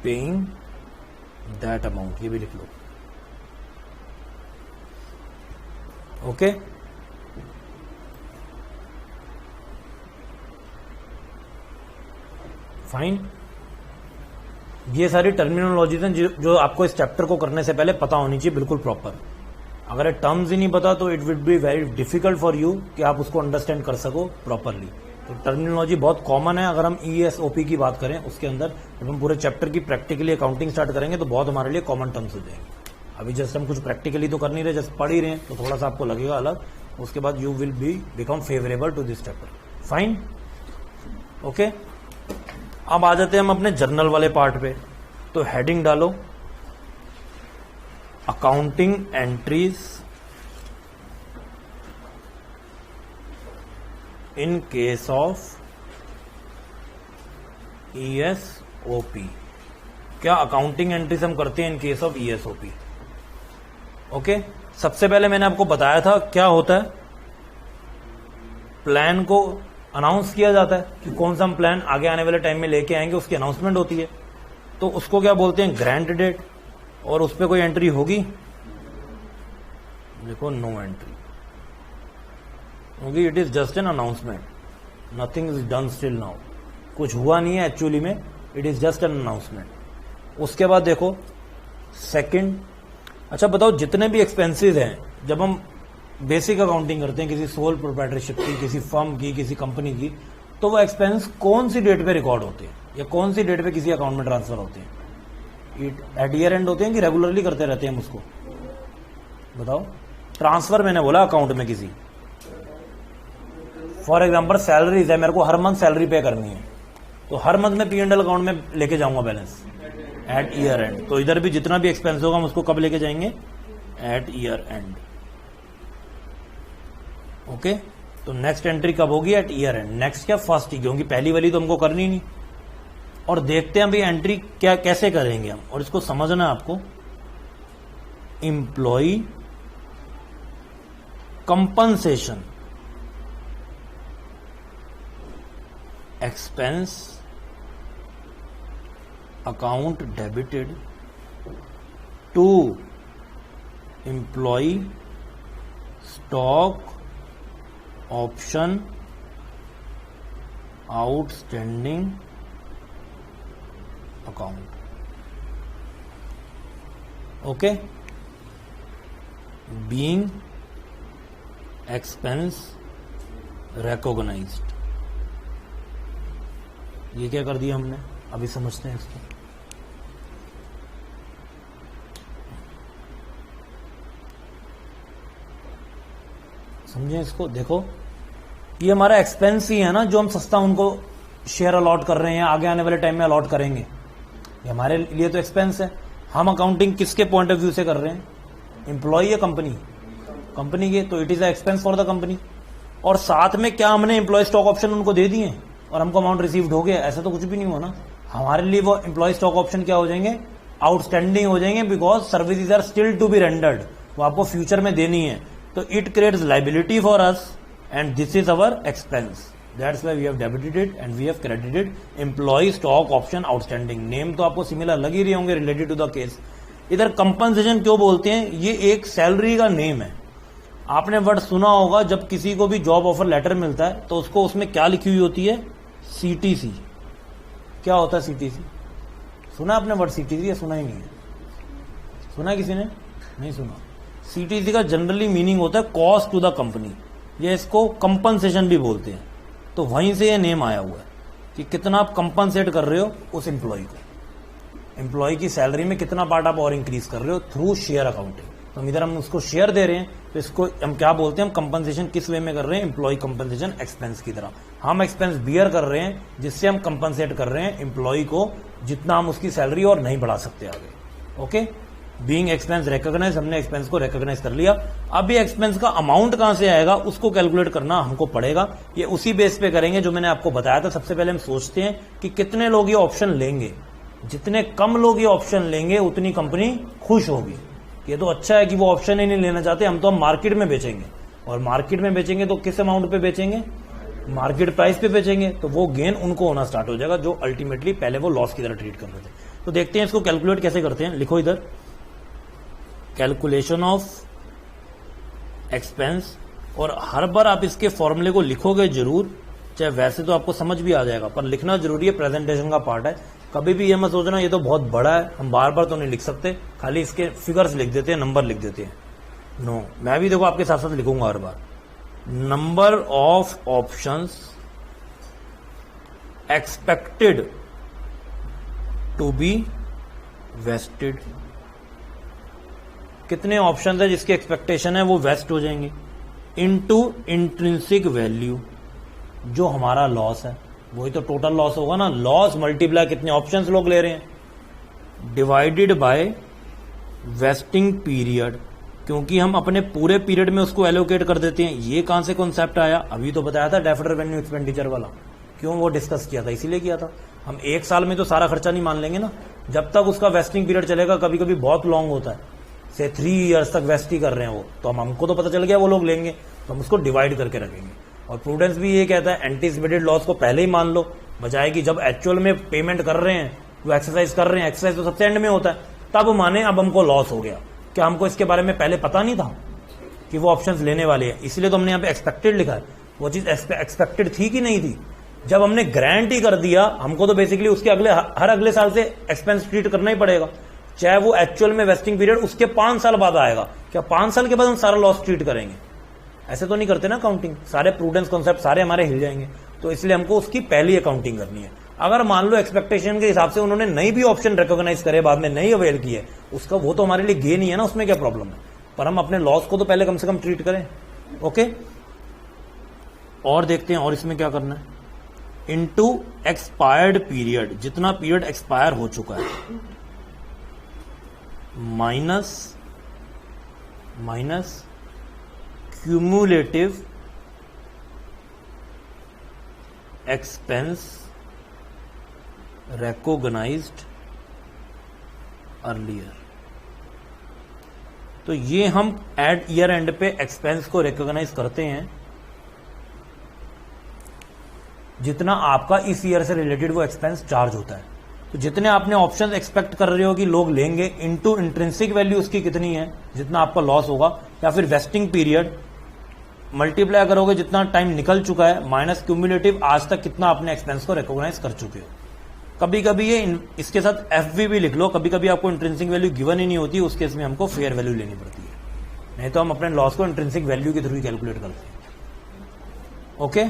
A: पेइंग दैट अमाउंट। ये भी लिख लो। Okay, fine. ये सारी टर्मिनोलॉजीज हैं जो आपको इस चैप्टर को करने से पहले पता होनी चाहिए, बिल्कुल प्रॉपर। अगर ये टर्म्स ही नहीं पता तो it will be very difficult for you कि आप उसको अंडरस्टैंड कर सको प्रॉपरली। तो टर्मिनोलॉजी बहुत कॉमन है। अगर हम ESOP की बात करें उसके अंदर, जब हम पूरे चैप्टर की प्रैक्टिकली अकाउंटिंग स्टार्ट करेंगे तो बहुत हमारे लिए कॉमन टर्म्स हो जाएंगे। अभी जस्ट हम कुछ प्रैक्टिकली तो कर नहीं रहे, जस्ट पढ़ ही रहे हैं, तो थोड़ा सा आपको लगेगा अलग। उसके बाद you will be become favourable to this chapter. Fine, okay. अब आ जाते हैं हम अपने जर्नल वाले पार्ट पे। तो हेडिंग डालो, accounting entries in case of ESOP। क्या अकाउंटिंग एंट्रीज हम करते हैं in case of ESOP। Okay, सबसे पहले मैंने आपको बताया था क्या होता है, प्लान को अनाउंस किया जाता है कि कौन सा हम प्लान आगे आने वाले टाइम में लेके आएंगे, उसकी अनाउंसमेंट होती है। तो उसको क्या बोलते हैं, ग्रांट डेट। और उस पर कोई एंट्री होगी, देखो नो एंट्री होगी, it is just an announcement, nothing is done still now. कुछ हुआ नहीं है एक्चुअली में, it is just an announcement. उसके बाद देखो सेकंड, अच्छा बताओ जितने भी एक्सपेंसेस हैं, जब हम बेसिक अकाउंटिंग करते हैं किसी सोल प्रोप्राइटरशिप की, किसी फर्म की, किसी कंपनी की, तो वो एक्सपेंस कौन सी डेट पे रिकॉर्ड होते हैं या कौन सी डेट पे किसी अकाउंट में ट्रांसफर होते हैं? एट ईयर एंड होते हैं कि रेगुलरली करते रहते हैं हम उसको, बताओ। ट्रांसफर मैंने बोला अकाउंट में किसी, फॉर एग्जाम्पल सैलरीज है, मेरे को हर मंथ सैलरी पे करनी है, तो हर मंथ में P&L अकाउंट में लेके जाऊंगा बैलेंस एट ईयर एंड। तो इधर भी जितना भी एक्सपेंस होगा हम उसको कब लेके जाएंगे, एट ईयर एंड। ओके, तो नेक्स्ट एंट्री कब होगी, एट ईयर एंड। नेक्स्ट क्या, फर्स्ट ही, क्योंकि पहली वाली तो हमको करनी नहीं। और देखते हैं अभी एंट्री क्या कैसे करेंगे हम, और इसको समझना है आपको। Employ compensation expense account debited to employ stock option outstanding account. Okay, being expense recognised. ये क्या कर दिया हमने, अभी समझते हैं इसको। समझे इसको, देखो ये हमारा एक्सपेंस ही है ना, जो हम सस्ता उनको शेयर अलॉट कर रहे हैं, आगे आने वाले टाइम में अलॉट करेंगे, ये हमारे लिए तो एक्सपेंस है। हम अकाउंटिंग किसके पॉइंट ऑफ व्यू से कर रहे हैं, एम्प्लॉय या कंपनी, कंपनी के, तो it is a expense for the company. और साथ में क्या हमने एम्प्लॉय स्टॉक ऑप्शन उनको दे दिए और हमको अमाउंट रिसीव्ड हो गया, ऐसा तो कुछ भी नहीं हुआ ना। हमारे लिए वो एम्प्लॉय स्टॉक ऑप्शन क्या हो जाएंगे, आउटस्टैंडिंग हो जाएंगे, because services are still to be rendered, वो आपको फ्यूचर में देनी है। तो it creates liability for us and this is our expense, that's why we have debited it and we have credited employ stock option outstanding. Name तो आपको similar लग ही रहे होंगे रिलेटेड टू द केस। इधर कंपनसेशन क्यों बोलते हैं, ये एक सैलरी का नेम है। आपने वर्ड सुना होगा, जब किसी को भी जॉब ऑफर लेटर मिलता है तो उसको उसमें क्या लिखी हुई होती है, सीटीसी। क्या होता है सीटीसी, सुना आपने वर्ड सीटीसी या सुना ही नहीं है? सुना किसी ने, नहीं सुना। सीटीसी का जनरली मीनिंग होता है कॉस्ट टू द कंपनी, ये इसको कंपनसेशन भी बोलते हैं। तो वहीं से ये नेम आया हुआ है कि कितना आप कंपनसेट कर रहे हो उस एम्प्लॉय को, एम्प्लॉय की सैलरी में कितना पार्ट आप और इंक्रीज कर रहे हो थ्रू शेयर अकाउंटिंग। तो इधर हम उसको शेयर दे रहे हैं, तो इसको हम क्या बोलते हैं, हम कंपनसेशन किस वे में कर रहे हैं, एम्प्लॉय कंपनसेशन एक्सपेंस की तरह। हम एक्सपेंस बियर कर रहे हैं जिससे हम कंपनसेट कर रहे हैं एम्प्लॉय को, जितना हम उसकी सैलरी और नहीं बढ़ा सकते आगे। ओके, बीइंग एक्सपेंस रिकॉग्नाइज, हमने एक्सपेंस को रिकॉग्नाइज कर लिया। अब ये एक्सपेंस का अमाउंट कहां से आएगा उसको कैलकुलेट करना हमको पड़ेगा। ये उसी बेस पे करेंगे जो मैंने आपको बताया था। सबसे पहले हम सोचते हैं कि कितने लोग ये ऑप्शन लेंगे, जितने कम लोग ये ऑप्शन लेंगे उतनी कंपनी खुश होगी। ये तो अच्छा है कि वो ऑप्शन ही नहीं लेना चाहते, हम तो हम मार्केट में बेचेंगे, और मार्केट में बेचेंगे तो किस अमाउंट पे बेचेंगे, मार्केट प्राइस पे बेचेंगे, तो वो गेन उनको होना स्टार्ट हो जाएगा जो अल्टीमेटली पहले वो लॉस की तरह ट्रीट कर रहे थे। तो देखते हैं इसको कैलकुलेट कैसे करते हैं। लिखो इधर, कैलकुलेशन ऑफ एक्सपेंस, और हर बार आप इसके फॉर्मूले को लिखोगे जरूर, चाहे वैसे तो आपको समझ भी आ जाएगा, पर लिखना जरूरी है, प्रेजेंटेशन का पार्ट है। कभी भी ये मत सोचना ये तो बहुत बड़ा है, हम बार बार तो नहीं लिख सकते, खाली इसके फिगर्स लिख देते हैं, नंबर लिख देते हैं। नो, मैं भी देखो आपके साथ साथ लिखूंगा हर बार। Number of options expected to be vested, कितने ऑप्शन है जिसकी एक्सपेक्टेशन है वो वेस्ट हो जाएंगे, इनटू इंट्रिंसिक वैल्यू, जो हमारा लॉस है, वही तो टोटल लॉस होगा ना, लॉस मल्टीप्लाई कितने ऑप्शंस लोग ले रहे हैं, डिवाइडेड बाय वेस्टिंग पीरियड, क्योंकि हम अपने पूरे पीरियड में उसको एलोकेट कर देते हैं। ये कहां से कॉन्सेप्ट आया, अभी तो बताया था डेफर्ड रेवेन्यू एक्सपेंडिचर वाला, क्यों वो डिस्कस किया था, इसीलिए किया था। हम एक साल में तो सारा खर्चा नहीं मान लेंगे ना, जब तक उसका वेस्टिंग पीरियड चलेगा, कभी कभी बहुत लॉन्ग होता है, से 3 इयर्स तक वेस्ट ही कर रहे हैं वो, तो हमको तो पता चल गया वो लोग लेंगे, तो हम उसको डिवाइड करके रखेंगे। और प्रूडेंस भी ये कहता है एंटीसिपेटेड लॉस को पहले ही मान लो, बजाय कि जब एक्चुअल में पेमेंट कर रहे हैं, वो एक्सरसाइज कर रहे हैं, एक्सरसाइज तो सबसे एंड में होता है, तब माने अब हमको लॉस हो गया। क्या हमको इसके बारे में पहले पता नहीं था कि वो ऑप्शंस लेने वाले हैं, इसलिए तो हमने यहाँ पे एक्सपेक्टेड लिखा है। वो चीज एक्सपेक्टेड थी कि नहीं थी, जब हमने ग्रांट ही कर दिया, हमको तो बेसिकली उसके हर अगले साल से एक्सपेंस ट्रीट करना ही पड़ेगा, चाहे वो एक्चुअल में वेस्टिंग पीरियड उसके 5 साल बाद आएगा। क्या 5 साल के बाद हम सारा लॉस ट्रीट करेंगे? ऐसे तो नहीं करते ना अकाउंटिंग, सारे प्रूडेंस कॉन्सेप्ट सारे हमारे हिल जाएंगे। तो इसलिए हमको उसकी पहली अकाउंटिंग करनी है। अगर मान लो एक्सपेक्टेशन के हिसाब से उन्होंने नई भी ऑप्शन रिकॉग्नाइज करे, बाद में नहीं अवेल किए, उसका वो तो हमारे लिए गेन ही है ना, उसमें क्या प्रॉब्लम है, पर हम अपने लॉस को तो पहले कम से कम ट्रीट करें। ओके, और देखते हैं और इसमें क्या करना है, इनटू एक्सपायर्ड पीरियड, जितना पीरियड एक्सपायर हो चुका है, minus cumulative expense recognised earlier. तो ये हम एट ईयर एंड पे एक्सपेंस को रिकॉग्नाइज करते हैं, जितना आपका इस ईयर से रिलेटेड वो एक्सपेंस चार्ज होता है। तो जितने आपने ऑप्शन एक्सपेक्ट कर रहे हो कि लोग लेंगे इनटू इंट्रिंसिक वैल्यू उसकी कितनी है, जितना आपका लॉस होगा, या फिर वेस्टिंग पीरियड मल्टीप्लाई करोगे जितना टाइम निकल चुका है माइनस क्यूमुलेटिव आज तक कितना आपने एक्सपेंस को रिकॉग्नाइज कर चुके हो। कभी कभी ये इसके साथ एफवी भी लिख लो, कभी कभी आपको इंट्रिंसिक वैल्यू गिवन ही नहीं होती, उस केस में हमको फेयर वैल्यू लेनी पड़ती है, नहीं तो हम अपने लॉस को इंट्रिंसिक वैल्यू के थ्रू ही कैलकुलेट करते हैं। ओके,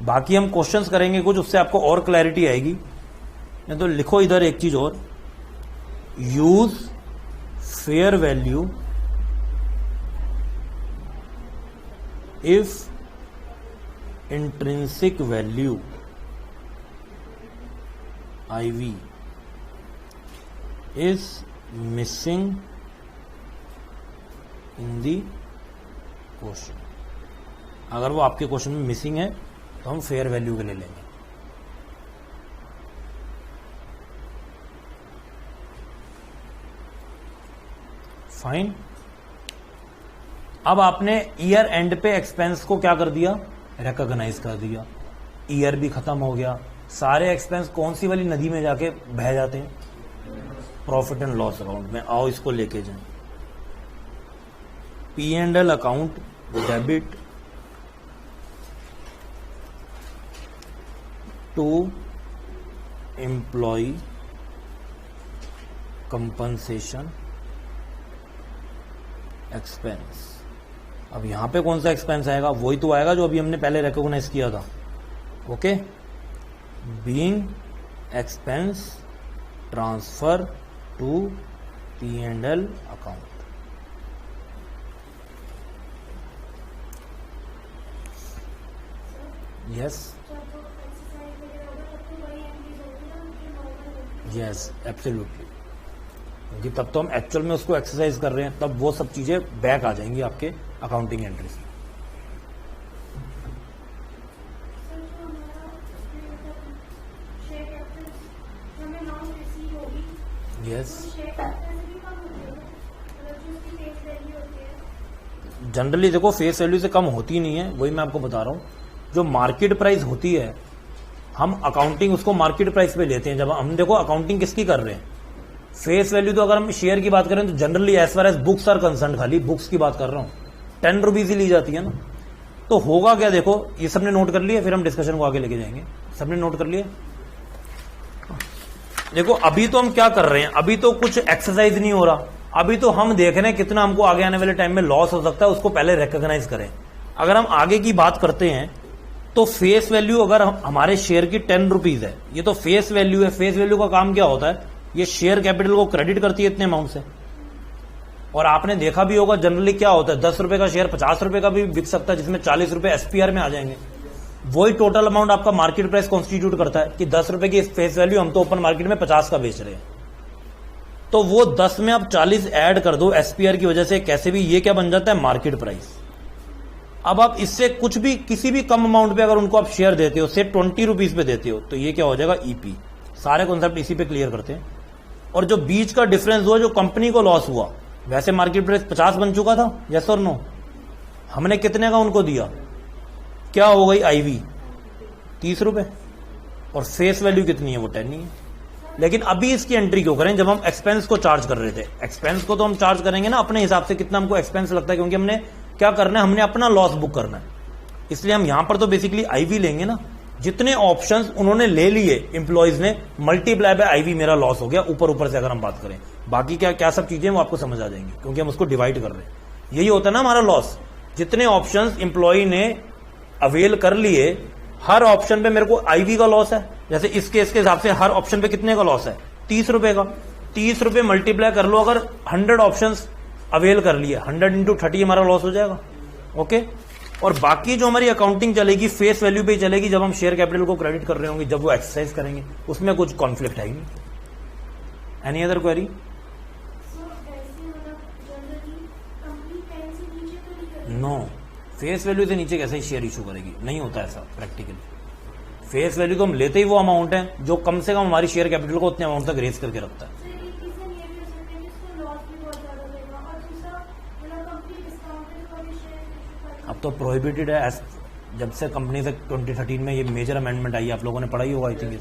A: बाकी हम क्वेश्चंस करेंगे कुछ, उससे आपको और क्लैरिटी आएगी। नहीं तो लिखो इधर एक चीज और, use fair value if intrinsic value IV is missing in the question. अगर वो आपके क्वेश्चन में मिसिंग है तो हम फेयर वैल्यू के लिए लेंगे। फाइन। अब आपने ईयर एंड पे एक्सपेंस को क्या कर दिया, रिकॉग्नाइज कर दिया, ईयर भी खत्म हो गया, सारे एक्सपेंस कौन सी वाली नदी में जाके बह जाते हैं, प्रॉफिट एंड लॉस अकाउंट में। आओ इसको लेके जाएं, P&L account debit to employ compensation expense. अब यहां पे कौन सा एक्सपेंस आएगा, वही तो आएगा जो अभी हमने पहले रिकॉग्नाइज किया था। Okay, being expense transfer to P&L account. Yes yes absolutely, क्योंकि तब तो हम एक्चुअल में उसको एक्सरसाइज कर रहे हैं, तब वो सब चीजें बैक आ जाएंगी आपके अकाउंटिंग एंट्री से। यस, जनरली देखो फेस वैल्यू से कम होती नहीं है, वही मैं आपको बता रहा हूं। जो मार्केट प्राइस होती है, हम अकाउंटिंग उसको मार्केट प्राइस पे लेते हैं। जब हम देखो अकाउंटिंग किसकी कर रहे हैं, फेस वैल्यू तो अगर हम शेयर की बात करें तो generally as far as books are concern, खाली बुक्स की बात कर रहा हूं, 10 रुपीज ही ली जाती है ना। तो होगा क्या, देखो ये सबने नोट कर लिया, फिर हम डिस्कशन को आगे लेके जाएंगे। सबने नोट कर लिया। देखो अभी तो हम क्या कर रहे हैं, अभी तो कुछ एक्सरसाइज नहीं हो रहा, अभी तो हम देख रहे हैं कितना हमको आगे आने वाले टाइम में लॉस हो सकता है, उसको पहले रिकॉग्नाइज करें। अगर हम आगे की बात करते हैं तो फेस वैल्यू अगर हमारे शेयर की 10 रुपीज है, ये तो फेस वैल्यू है। फेस वैल्यू का काम क्या होता है, ये शेयर कैपिटल को क्रेडिट करती है इतने अमाउंट से। और आपने देखा भी होगा जनरली क्या होता है, 10 रुपए का शेयर 50 रुपए का भी बिक सकता है, जिसमें 40 रुपए SPR में आ जाएंगे। वही टोटल अमाउंट आपका मार्केट प्राइस कॉन्स्टिट्यूट करता है कि 10 रुपए की फेस वैल्यू हम तो ओपन मार्केट में 50 का बेच रहे हैं, तो वो 10 में आप 40 ऐड कर दो SPR की वजह से, कैसे भी ये क्या बन जाता है, मार्केट प्राइस। अब आप इससे कुछ भी किसी भी कम अमाउंट पे अगर उनको आप शेयर देते हो, से 20 रुपीज पे देते हो, तो ये क्या हो जाएगा, EP। सारे कॉन्सेप्ट इसी पे क्लियर करते हैं। और जो बीच का डिफरेंस हुआ, जो कंपनी को लॉस हुआ, वैसे मार्केट प्राइस 50 बन चुका था, यस और नो, हमने कितने का उनको दिया, क्या हो गई IV 30 रुपए, और फेस वैल्यू कितनी है, वो 10 ही है। लेकिन अभी इसकी एंट्री क्यों करें जब हम एक्सपेंस को चार्ज कर रहे थे। एक्सपेंस को तो हम चार्ज करेंगे ना अपने हिसाब से, कितना हमको एक्सपेंस लगता है, क्योंकि हमने क्या करना है, हमने अपना लॉस बुक करना है। इसलिए हम यहां पर तो बेसिकली IV लेंगे ना। जितने ऑप्शंस उन्होंने ले लिए एम्प्लॉयज ने, मल्टीप्लाई बाय IV मेरा लॉस हो गया, ऊपर ऊपर से अगर हम बात करें। बाकी क्या क्या सब चीजें वो आपको समझ आ जाएंगी, क्योंकि हम उसको डिवाइड कर रहे हैं। यही होता है ना हमारा लॉस। जितने ऑप्शंस एम्प्लॉय ने अवेल कर लिए, हर ऑप्शन पे मेरे को IV का लॉस है। जैसे इस केस के हिसाब से हर ऑप्शन पे कितने का लॉस है, 30 रुपए का। 30 रुपए मल्टीप्लाई कर लो, अगर 100 ऑप्शंस अवेल कर लिए, 100 इंटू 30 हमारा लॉस हो जाएगा। ओके, और बाकी जो हमारी अकाउंटिंग चलेगी फेस वैल्यू पे ही चलेगी, जब हम शेयर कैपिटल को क्रेडिट कर रहे होंगे, जब वो एक्सरसाइज करेंगे, उसमें कुछ कॉन्फ्लिक्ट है ही नहीं। Any other query? No, face value से नीचे कैसे शेयर इशू करेगी, नहीं होता ऐसा प्रैक्टिकली। फेस वैल्यू तो हम लेते ही वो अमाउंट है जो कम से कम हमारी शेयर कैपिटल को उतने अमाउंट तक रेस करके रखता है। अब तो प्रोहिबिटेड है, जब से कंपनी से 2013 में ये मेजर अमेंडमेंट आई है, आप लोगों ने पढ़ा ही होगा आई थिंक।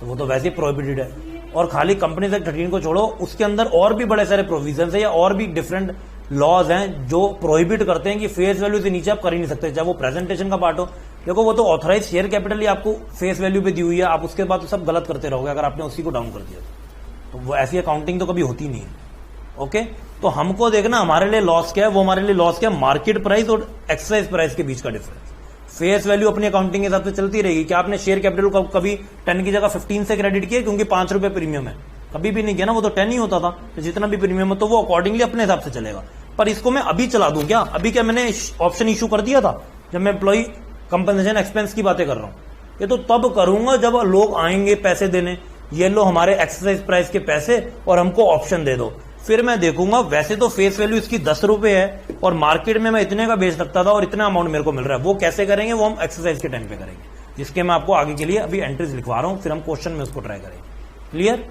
A: तो वो तो वैसे ही प्रोहिबिटेड है। और खाली कंपनीज एक्ट 13 को छोड़ो, उसके अंदर और भी बड़े सारे प्रोविजन है या और भी डिफरेंट लॉज हैं जो प्रोहिबिट करते हैं कि फेस वैल्यू से नीचे आप कर ही नहीं सकते, चाहे वो प्रेजेंटेशन का पार्ट हो। देखो वो तो ऑथराइज शेयर कैपिटल ही आपको फेस वैल्यू पे दी हुई है, आप उसके बाद तो सब गलत करते रहोगे अगर आपने उसी को डाउन कर दिया तो वो ऐसी अकाउंटिंग तो कभी होती नहीं है। ओके, तो हमको देखना हमारे लिए लॉस क्या है, वो हमारे लिए लॉस क्या है, मार्केट प्राइस और एक्सरसाइज प्राइस के बीच का डिफरेंस। फेस वैल्यू अपनी अकाउंटिंग के हिसाब से चलती रहेगी। क्या आपने शेयर कैपिटल को कभी 10 की जगह 15 से क्रेडिट किया क्योंकि 5 रुपए प्रीमियम है? कभी भी नहीं किया ना, वो तो 10 ही होता था। तो जितना भी प्रीमियम है तो वो अकॉर्डिंगली अपने हिसाब से चलेगा। पर इसको मैं अभी चला दूं क्या? अभी क्या मैंने ऑप्शन इशू कर दिया था जब मैं एम्प्लॉय कंपनसेशन एक्सपेंस की बातें कर रहा हूं? ये तो तब करूंगा जब लोग आएंगे पैसे देने, ये लो हमारे एक्सरसाइज प्राइस के पैसे और हमको ऑप्शन दे दो। फिर मैं देखूंगा वैसे तो फेस वैल्यू इसकी 10 रुपए है और मार्केट में मैं इतने का बेच सकता था और इतना अमाउंट मेरे को मिल रहा है। वो कैसे करेंगे? वो हम एक्सरसाइज के टाइम पे करेंगे, जिसके मैं आपको आगे के लिए अभी एंट्रीज लिखवा रहा हूं, फिर हम क्वेश्चन में उसको ट्राई करेंगे। क्लियर?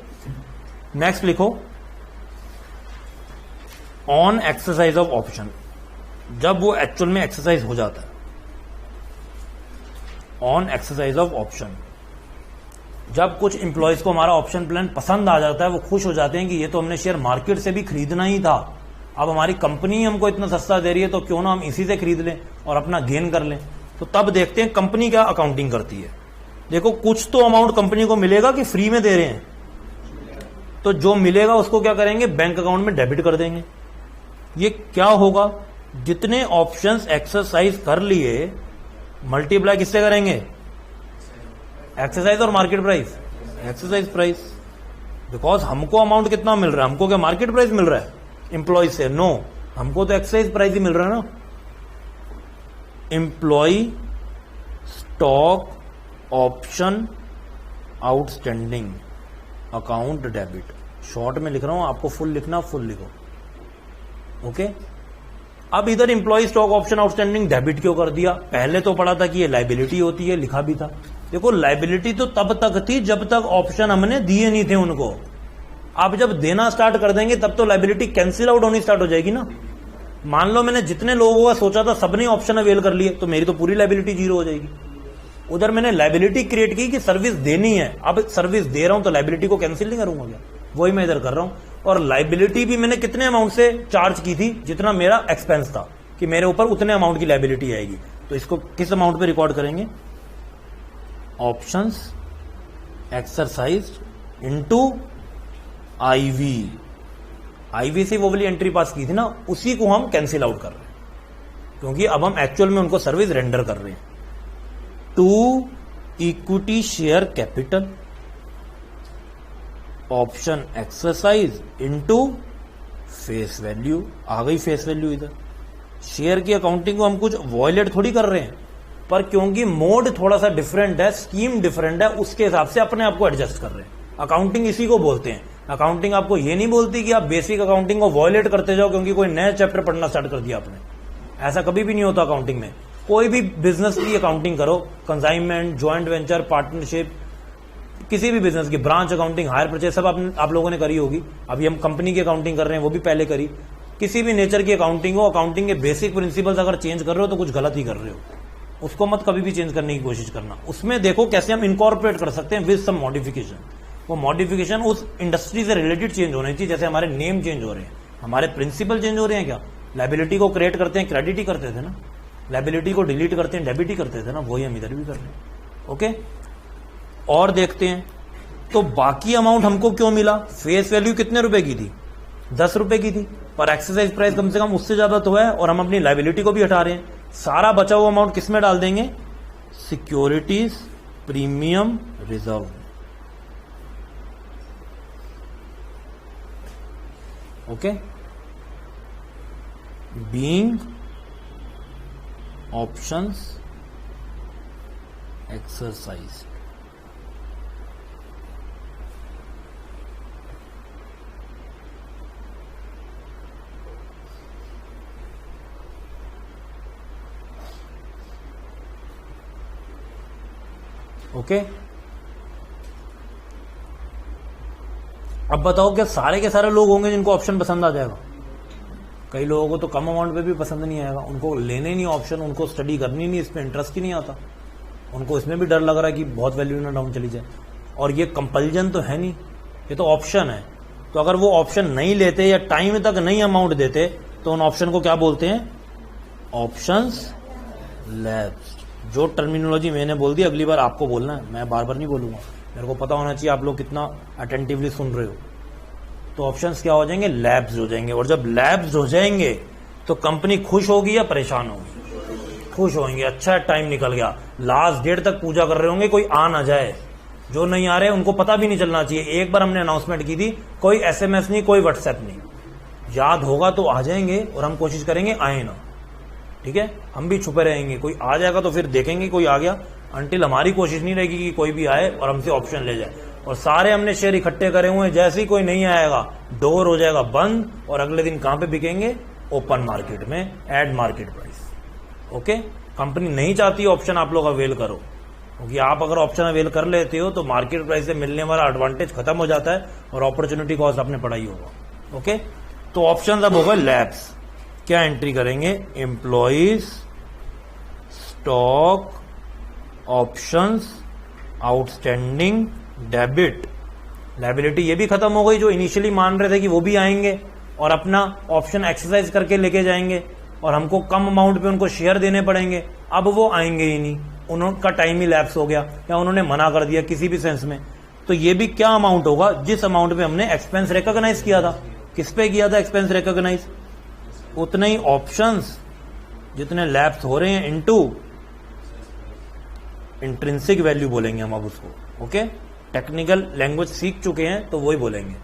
A: नेक्स्ट लिखो, ऑन एक्सरसाइज ऑफ ऑप्शन। जब वो एक्चुअल में एक्सरसाइज हो जाता है, ऑन एक्सरसाइज ऑफ ऑप्शन, जब कुछ इंप्लॉयज को हमारा ऑप्शन प्लान पसंद आ जाता है, वो खुश हो जाते हैं कि ये तो हमने शेयर मार्केट से भी खरीदना ही था, अब हमारी कंपनी हमको इतना सस्ता दे रही है तो क्यों ना हम इसी से खरीद लें और अपना गेन कर लें। तो तब देखते हैं कंपनी क्या अकाउंटिंग करती है। देखो कुछ तो अमाउंट कंपनी को मिलेगा कि फ्री में दे रहे हैं, तो जो मिलेगा उसको क्या करेंगे? बैंक अकाउंट में डेबिट कर देंगे। ये क्या होगा? जितने ऑप्शंस एक्सरसाइज कर लिए मल्टीप्लाई किससे करेंगे? एक्सरसाइज और market price, exercise price. Because हमको अमाउंट कितना मिल रहा है? हमको क्या मार्केट प्राइस मिल रहा है एम्प्लॉय से? नो, हमको तो एक्सरसाइज प्राइस ही मिल रहा है ना। Employ stock option outstanding account debit, short में लिख रहा हूं, आपको फुल लिखना, फुल लिखो। ओके, अब इधर employ stock option outstanding debit क्यों कर दिया? पहले तो पढ़ा था कि ये लाइबिलिटी होती है, लिखा भी था। देखो लाइबिलिटी तो तब तक थी जब तक ऑप्शन हमने दिए नहीं थे उनको। आप जब देना स्टार्ट कर देंगे तब तो लाइबिलिटी कैंसिल आउट होनी स्टार्ट हो जाएगी ना। मान लो मैंने जितने लोगों का सोचा था सबने ऑप्शन अवेल कर लिए, तो मेरी तो पूरी लाइबिलिटी जीरो हो जाएगी। उधर मैंने लाइबिलिटी क्रिएट की कि सर्विस देनी है, अब सर्विस दे रहा हूं तो लाइबिलिटी को कैंसिल नहीं करूंगा क्या? वही मैं इधर कर रहा हूं। और लाइबिलिटी भी मैंने कितने अमाउंट से चार्ज की थी? जितना मेरा एक्सपेंस था, कि मेरे ऊपर उतने अमाउंट की लाइबिलिटी आएगी। तो इसको किस अमाउंट पे रिकॉर्ड करेंगे? Options exercise into IV. IV से वो वाली एंट्री पास की थी ना, उसी को हम कैंसिल आउट कर रहे हैं, क्योंकि अब हम एक्चुअल में उनको सर्विस रेंडर कर रहे हैं। To equity share capital option exercise into face value. आ गई फेस वैल्यू इधर। शेयर की अकाउंटिंग को हम कुछ वॉयलेट थोड़ी कर रहे हैं, पर क्योंकि मोड थोड़ा सा डिफरेंट है, स्कीम डिफरेंट है, उसके हिसाब से अपने आप को एडजस्ट कर रहे हैं। अकाउंटिंग इसी को बोलते हैं। अकाउंटिंग आपको ये नहीं बोलती कि आप बेसिक अकाउंटिंग को वॉयलेट करते जाओ क्योंकि कोई नया चैप्टर पढ़ना स्टार्ट कर दिया आपने। ऐसा कभी भी नहीं होता अकाउंटिंग में। कोई भी बिजनेस की अकाउंटिंग करो, कंसाइनमेंट, ज्वाइंट वेंचर, पार्टनरशिप, किसी भी बिजनेस की ब्रांच अकाउंटिंग, हायर परचेज, सब आप लोगों ने करी होगी। अभी हम कंपनी की अकाउंटिंग कर रहे हैं, वो भी पहले करी। किसी भी नेचर की अकाउंटिंग हो, अकाउंटिंग के बेसिक प्रिंसिपल्स अगर चेंज कर रहे हो तो कुछ गलत ही कर रहे हो। उसको मत कभी भी चेंज करने की कोशिश करना। उसमें देखो कैसे हम इनकॉर्पोरेट कर सकते हैं विद सम मॉडिफिकेशन। वो मॉडिफिकेशन उस इंडस्ट्री से रिलेटेड चेंज होनी चाहिए। जैसे हमारे नेम चेंज हो रहे हैं, हमारे प्रिंसिपल चेंज हो रहे हैं क्या? लाइबिलिटी को क्रिएट करते हैं, क्रेडिट ही करते थे ना। लाइबिलिटी को डिलीट करते हैं, डेबिट ही करते थे ना। वही हम इधर भी कर रहे हैं। ओके, और देखते हैं तो बाकी अमाउंट हमको क्यों मिला? फेस वैल्यू कितने रुपए की थी? 10 रुपए की थी, पर एक्सरसाइज प्राइस कम से कम उससे ज्यादा तो है, और हम अपनी लाइबिलिटी को भी हटा रहे हैं। सारा बचा हुआ अमाउंट किस में डाल देंगे? Securities premium reserve. Okay, being options exercise. Okay, अब बताओ क्या सारे के सारे लोग होंगे जिनको ऑप्शन पसंद आ जाएगा? कई लोगों को तो कम अमाउंट पे भी पसंद नहीं आएगा, उनको लेने नहीं ऑप्शन, उनको स्टडी करनी नहीं, इस पर इंटरेस्ट ही नहीं आता, उनको इसमें भी डर लग रहा है कि बहुत वैल्यू ना डाउन चली जाए। और ये कंपल्जन तो है नहीं, ये तो ऑप्शन है। तो अगर वो ऑप्शन नहीं लेते या टाइम तक नहीं अमाउंट देते तो उन ऑप्शन को क्या बोलते हैं? Options lapsed. जो टर्मिनोलॉजी मैंने बोल दी अगली बार आपको बोलना है, मैं बार बार नहीं बोलूंगा, मेरे को पता होना चाहिए आप लोग कितना अटेंटिवली सुन रहे हो। तो ऑप्शंस क्या हो जाएंगे? लैप्स हो जाएंगे। और जब लैप्स हो जाएंगे तो कंपनी खुश होगी या परेशान होगी? खुश होंगे, अच्छा टाइम निकल गया, लास्ट डेट तक पूजा कर रहे होंगे कोई आ ना जाए। जो नहीं आ रहे उनको पता भी नहीं चलना चाहिए। एक बार हमने अनाउंसमेंट की थी, कोई SMS नहीं, कोई व्हाट्सएप नहीं, याद होगा तो आ जाएंगे और हम कोशिश करेंगे आए ना, ठीक है? हम भी छुपे रहेंगे, कोई आ जाएगा तो फिर देखेंगे कोई आ गया, अनटिल हमारी कोशिश नहीं रहेगी कि कोई भी आए और हमसे ऑप्शन ले जाए। और सारे हमने शेयर इकट्ठे करे हुए हैं, जैसे ही कोई नहीं आएगा डोर हो जाएगा बंद और अगले दिन कहां पे बिकेंगे? ओपन मार्केट में eight market price. Okay, company नहीं चाहती ऑप्शन आप लोग अवेल करो, क्योंकि आप अगर ऑप्शन अवेल कर लेते हो तो मार्केट प्राइस से मिलने वाला एडवांटेज खत्म हो जाता है और अपॉर्चुनिटी कॉस्ट आपने पढ़ा ही होगा। ओके, तो ऑप्शन अब होगा लैप्स। क्या एंट्री करेंगे? Employees stock options outstanding debit. Liability ये भी खत्म हो गई, जो इनिशियली मान रहे थे कि वो भी आएंगे और अपना ऑप्शन एक्सरसाइज करके लेके जाएंगे और हमको कम अमाउंट पे उनको शेयर देने पड़ेंगे। अब वो आएंगे ही नहीं, उनका टाइम ही लैप्स हो गया या उन्होंने मना कर दिया किसी भी सेंस में। तो ये भी क्या अमाउंट होगा? जिस अमाउंट पे हमने एक्सपेंस रिकॉग्नाइज किया था। किस पे किया था एक्सपेंस रिकॉग्नाइज? उतने ही ऑप्शंस जितने लैप्स हो रहे हैं इनटू इंट्रिंसिक वैल्यू बोलेंगे हम अब उसको। ओके, टेक्निकल लैंग्वेज सीख चुके हैं तो वही बोलेंगे।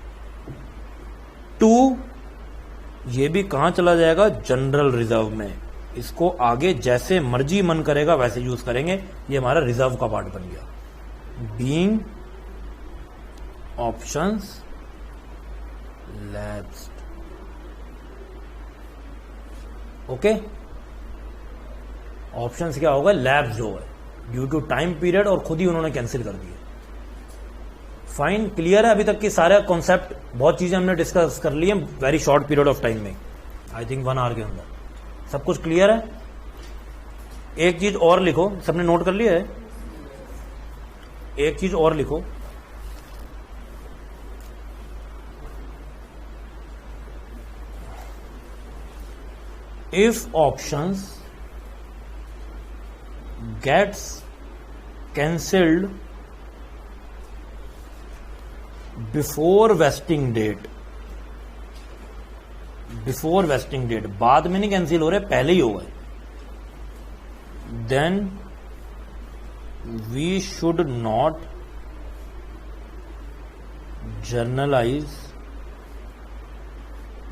A: 2 ये भी कहां चला जाएगा? जनरल रिजर्व में। इसको आगे जैसे मर्जी मन करेगा वैसे यूज करेंगे, ये हमारा रिजर्व का पार्ट बन गया। Being options lapsed. Okay, options क्या होगा? लैप्स जो है ड्यू टू टाइम पीरियड और खुद ही उन्होंने कैंसिल कर दिया। फाइन, क्लियर है अभी तक की सारा कॉन्सेप्ट? बहुत चीजें हमने डिस्कस कर ली है very short period of time में, आई थिंक 1 आवर के अंदर। सब कुछ क्लियर है? एक चीज और लिखो, सबने नोट कर लिया है? एक चीज और लिखो, if options gets cancelled before vesting date. Before vesting date, बाद में नहीं कैंसिल हो रहे, पहले ही हो गए। Then we should not journalise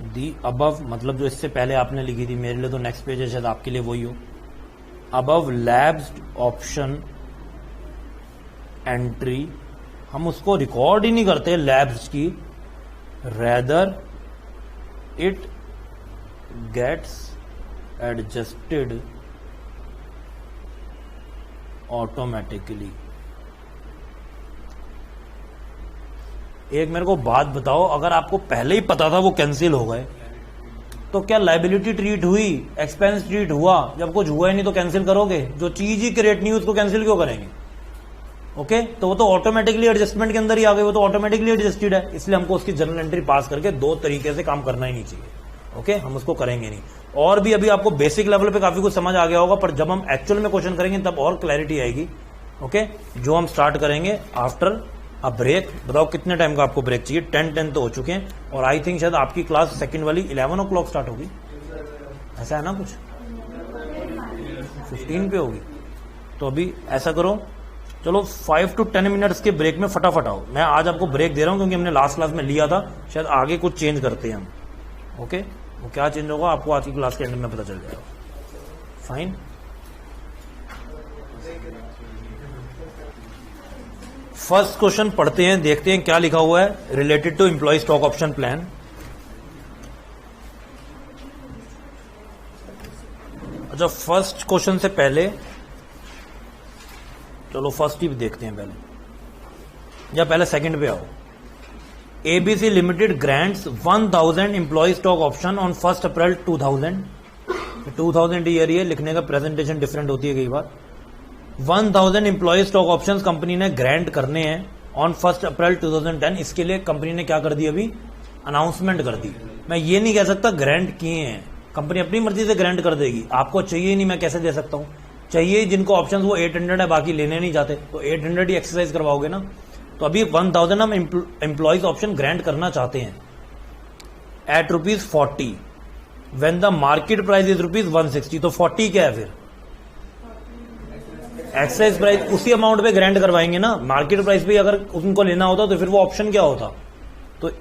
A: the above, मतलब जो इससे पहले आपने लिखी थी, मेरे लिए तो नेक्स्ट पेज है, शायद आपके लिए वही हो। अबव लैप्स्ड ऑप्शन एंट्री, हम उसको रिकॉर्ड ही नहीं करते लैब्स की, rather it gets adjusted automatically. एक मेरे को बात बताओ, अगर आपको पहले ही पता था वो कैंसिल हो गए तो क्या लायबिलिटी ट्रीट हुई, एक्सपेंस ट्रीट हुआ? जब कुछ हुआ ही नहीं तो कैंसिल करोगे? जो चीज ही क्रिएट नहीं हुई उसको कैंसिल क्यों करेंगे? ओके, तो वो तो ऑटोमेटिकली एडजस्टमेंट के अंदर ही आ गए, वो तो ऑटोमेटिकली एडजस्टेड है, इसलिए हमको उसकी जर्नल एंट्री पास करके 2 तरीके से काम करना ही नहीं चाहिए। ओके, हम उसको करेंगे नहीं। और भी अभी आपको बेसिक लेवल पे काफी कुछ समझ आ गया होगा, पर जब हम एक्चुअल में क्वेश्चन करेंगे तब और क्लैरिटी आएगी। ओके, जो हम स्टार्ट करेंगे आफ्टर अ ब्रेक। बताओ कितने टाइम का आपको ब्रेक चाहिए? 10 तो हो चुके हैं और आई थिंक शायद आपकी क्लास सेकंड वाली 11 o'clock स्टार्ट होगी, ऐसा है ना? कुछ 15 पे होगी। तो अभी ऐसा करो, चलो 5 to 10 मिनट्स के ब्रेक में फटाफट आओ। मैं आज आपको ब्रेक दे रहा हूं क्योंकि हमने लास्ट क्लास में लिया था, शायद आगे कुछ चेंज करते हैं हम। ओके, वो क्या चेंज होगा आपको आज की क्लास के एंड में पता चल जाएगा। फाइन, फर्स्ट क्वेश्चन पढ़ते हैं, देखते हैं क्या लिखा हुआ है related to employ stock option plan. अच्छा, फर्स्ट क्वेश्चन से पहले चलो फर्स्ट ही देखते हैं पहले, या पहले सेकंड पे आओ। ABC limited grants 1000 employ stock option on 1 April 2000। 2000 year ये लिखने का प्रेजेंटेशन डिफरेंट होती है कई बार। 1000 एम्प्लॉय स्टॉक ऑप्शंस कंपनी ने ग्रांट करने हैं ऑन 1 अप्रैल 2010। इसके लिए कंपनी ने क्या कर दी, अभी अनाउंसमेंट कर दी। मैं ये नहीं कह सकता ग्रांट किए हैं, कंपनी अपनी मर्जी से ग्रांट कर देगी। आपको चाहिए नहीं, मैं कैसे दे सकता हूं? चाहिए जिनको ऑप्शन वो 800 है, बाकी लेने नहीं चाहते, तो 800 ही एक्सरसाइज करवाओगे ना। तो अभी 1000 हम एम्प्लॉइज ऑप्शन ग्रांट करना चाहते हैं at ₹40 when the market price is ₹160। तो 40 क्या है फिर? एक्सरसाइज प्राइस उसी अमाउंट पे ग्रांट करवाएंगे ना। मार्केट प्राइस पे अगर उनको लेना होता तो फिर वो ऑप्शन क्या होता? तो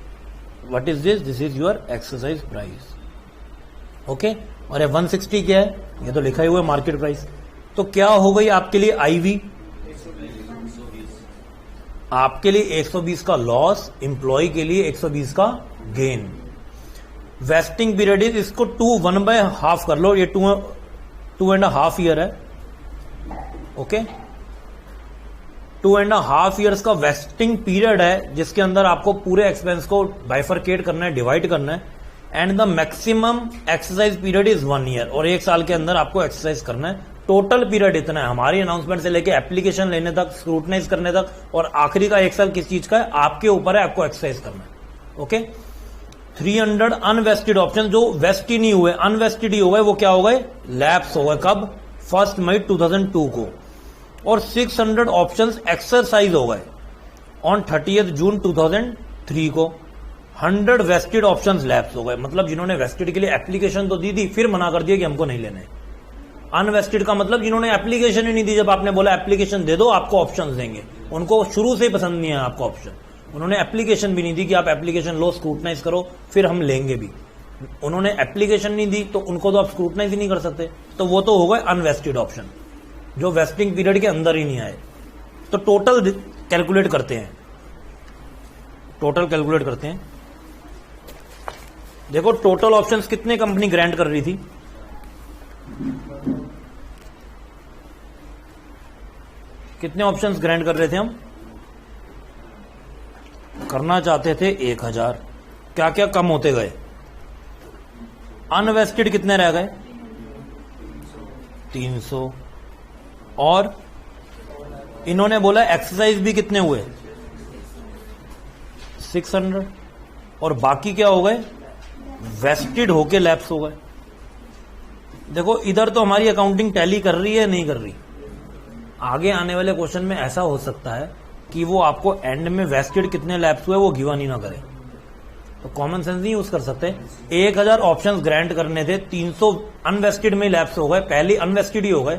A: what is this? This is your exercise price. Okay, और ये 160 क्या है? ये तो लिखा ही हुआ है मार्केट प्राइस। तो क्या हो गई आपके लिए आईवी? आपके लिए 120 का लॉस, एम्प्लॉय के लिए 120 का गेन। वेस्टिंग पीरियड इज, इसको 1/2 कर लो, ये 2.5 ईयर है। ओके, 2.5 ईयर्स का वेस्टिंग पीरियड है, जिसके अंदर आपको पूरे एक्सपेंस को बाइफरकेट करना है, डिवाइड करना है। And the maximum exercise period is 1 year, और 1 साल के अंदर आपको एक्सरसाइज करना है। टोटल पीरियड इतना है, हमारी अनाउंसमेंट से लेके एप्लीकेशन लेने तक, स्क्रूटनाइज करने तक, और आखिरी का 1 साल किस चीज का है? आपके ऊपर है, आपको एक्सरसाइज करना है। ओके, 300 अनवेस्टेड ऑप्शन जो वेस्ट ही नहीं हुए, अनवेस्टेड ही हो गए, वो क्या हो गए? लैप्स हो गए। कब? 1 मई 2002 को। और 600 ऑप्शंस एक्सरसाइज हो गए ऑन 30 जून 2003 को। 100 वेस्टेड ऑप्शंस लैप्स हो गए, मतलब जिन्होंने वेस्टेड के लिए एप्लीकेशन तो दी थी, फिर मना कर दिया कि हमको नहीं लेने। अनवेस्टेड का मतलब जिन्होंने एप्लीकेशन ही नहीं दी, जब आपने बोला एप्लीकेशन दे दो आपको ऑप्शंस देंगे, उनको शुरू से ही पसंद नहीं है आपको ऑप्शन। उन्होंने एप्लीकेशन भी नहीं दी कि आप एप्लीकेशन लो, स्क्रूटनाइज करो, फिर हम लेंगे भी। उन्होंने एप्लीकेशन नहीं दी तो उनको तो आप स्क्रूटनाइज ही नहीं कर सकते, तो वो तो हो गए अनवेस्टेड ऑप्शन, जो वेस्टिंग पीरियड के अंदर ही नहीं आए। तो टोटल कैलकुलेट करते हैं, टोटल कैलकुलेट करते हैं। देखो टोटल ऑप्शंस कितने कंपनी ग्रांट कर रही थी? कितने ऑप्शंस ग्रांट कर रहे थे हम? करना चाहते थे 1000। क्या क्या कम होते गए? अनवेस्टेड कितने रह गए? 300। और इन्होंने बोला एक्सरसाइज भी कितने हुए? 600। और बाकी क्या हो गए? वेस्टेड होके लैप्स हो गए। देखो इधर तो हमारी अकाउंटिंग टैली कर रही है, नहीं कर रही। आगे आने वाले क्वेश्चन में ऐसा हो सकता है कि वो आपको एंड में वेस्टेड कितने लैप्स हुए वो गिवन ही ना करे, तो कॉमन सेंस नहीं यूज कर सकते। 1000 ऑप्शंस ग्रांट करने थे, 300 अनवेस्टेड में लैप्स हो गए, पहले अनवेस्टेड ही हो गए,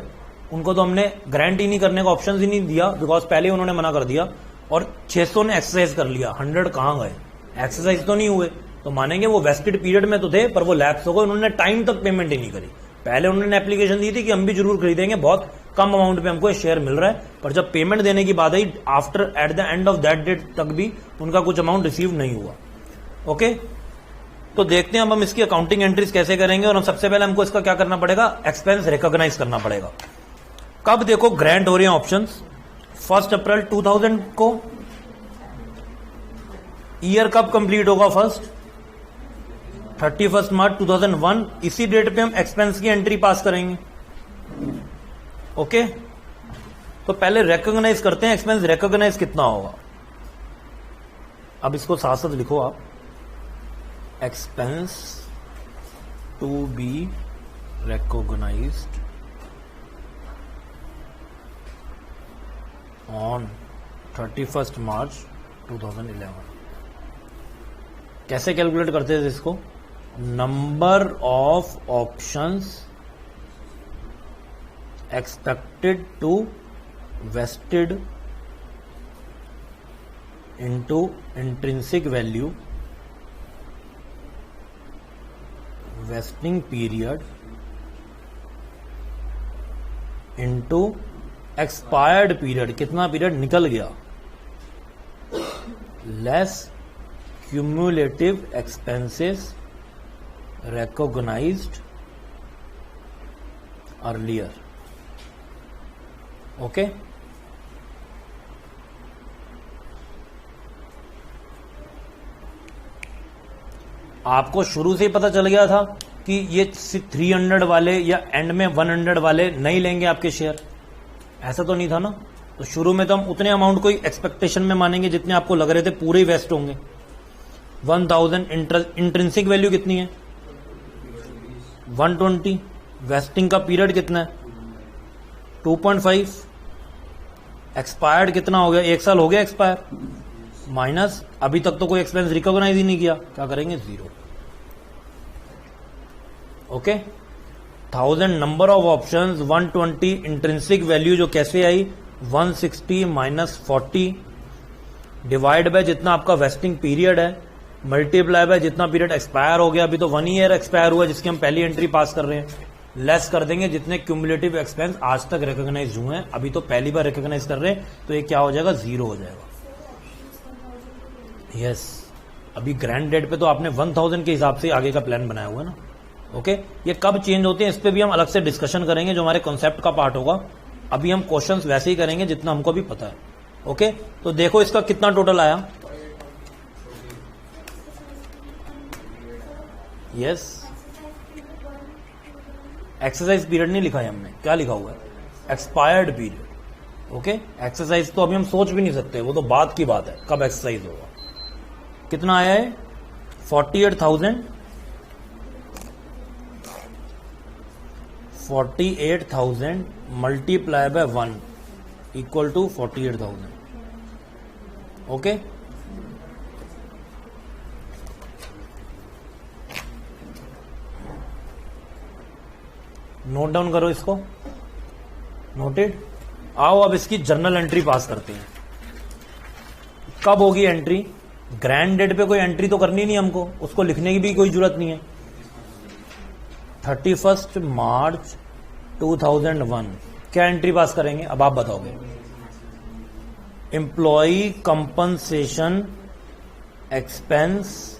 A: उनको तो हमने ग्रांट ही नहीं करने का ऑप्शन ही नहीं दिया, बिकॉज पहले उन्होंने मना कर दिया। और 600 ने एक्सरसाइज कर लिया, 100 कहां गए? एक्सरसाइज तो नहीं हुए, तो मानेंगे वो वेस्टेड पीरियड में तो थे पर वो लैप्स हो गए, उन्होंने टाइम तक पेमेंट ही नहीं करी। पहले उन्होंने एप्लीकेशन दी थी कि हम भी जरूर खरीदेंगे, बहुत कम अमाउंट पे हमको शेयर मिल रहा है, पर जब पेमेंट देने की बात आई after at the end of that date तक भी उनका कुछ अमाउंट रिसीव नहीं हुआ। ओके, तो देखते हैं अब हम इसकी अकाउंटिंग एंट्रीज कैसे करेंगे। और हम सबसे पहले हमको इसका क्या करना पड़ेगा? एक्सपेंस रिकॉग्नाइज करना पड़ेगा। कब देखो ग्रांट हो रहे हैं ऑप्शंस? 1 अप्रैल 2000 को। ईयर कब कंप्लीट होगा? 31 मार्च 2001। इसी डेट पे हम एक्सपेंस की एंट्री पास करेंगे। ओके, तो पहले रिकॉग्नाइज करते हैं एक्सपेंस रिकॉग्नाइज कितना होगा। अब इसको साथ साथ लिखो आप, expense to be recognised on 31 March 2011। कैसे कैलकुलेट करते थे इसको? Number of options expected to vested into intrinsic value vesting period into expired period, कितना पीरियड निकल गया, less cumulative expenses recognized earlier। ओके, आपको शुरू से ही पता चल गया था कि ये 300 वाले या एंड में 100 वाले नहीं लेंगे आपके शेयर, ऐसा तो नहीं था ना? तो शुरू में तो हम उतने अमाउंट को एक्सपेक्टेशन में मानेंगे जितने आपको लग रहे थे पूरे वेस्ट होंगे। 1000 इंट्रिंसिक वैल्यू कितनी है 120, वेस्टिंग का पीरियड कितना है 2.5, एक्सपायर्ड कितना हो गया 1 साल हो गया एक्सपायर, माइनस अभी तक तो कोई एक्सपेंस रिकॉग्नाइज ही नहीं किया, क्या करेंगे 0। Okay 1000 number of options, 120 intrinsic value जो कैसे आई 160 माइनस 40 डिवाइड बाय जितना आपका वेस्टिंग पीरियड है मल्टीप्लाई बाय जितना पीरियड एक्सपायर हो गया, अभी तो 1 ईयर एक्सपायर हुआ जिसकी हम पहली एंट्री पास कर रहे हैं, लेस कर देंगे जितने क्यूमुलेटिव एक्सपेंस आज तक रिकॉग्नाइज हुए हैं, अभी तो पहली बार रिकॉग्नाइज कर रहे हैं, तो ये क्या हो जाएगा 0 हो जाएगा। यस अभी ग्रैंड डेट पे तो आपने 1000 के हिसाब से आगे का प्लान बनाया हुआ है ना। ओके ये कब चेंज होते हैं इस पे भी हम अलग से डिस्कशन करेंगे जो हमारे कॉन्सेप्ट का पार्ट होगा। अभी हम क्वेश्चंस वैसे ही करेंगे जितना हमको भी पता है। ओके तो देखो इसका कितना टोटल आया। यस एक्सरसाइज पीरियड नहीं लिखा है हमने, क्या लिखा हुआ है एक्सपायर्ड पीरियड। ओके एक्सरसाइज तो अभी हम सोच भी नहीं सकते, वो तो बाद की बात है कब एक्सरसाइज होगा। कितना आया है 48,000 multiply by 1 equal to 48,000। Okay note down करो इसको, नोटेड। आओ अब इसकी जर्नल एंट्री पास करते हैं। कब होगी एंट्री, ग्रैंड डेट पे कोई एंट्री तो करनी नहीं हमको, उसको लिखने की भी कोई जरूरत नहीं है। 31 मार्च 2001 क्या एंट्री पास करेंगे अब आप बताओगे। Employee compensation expense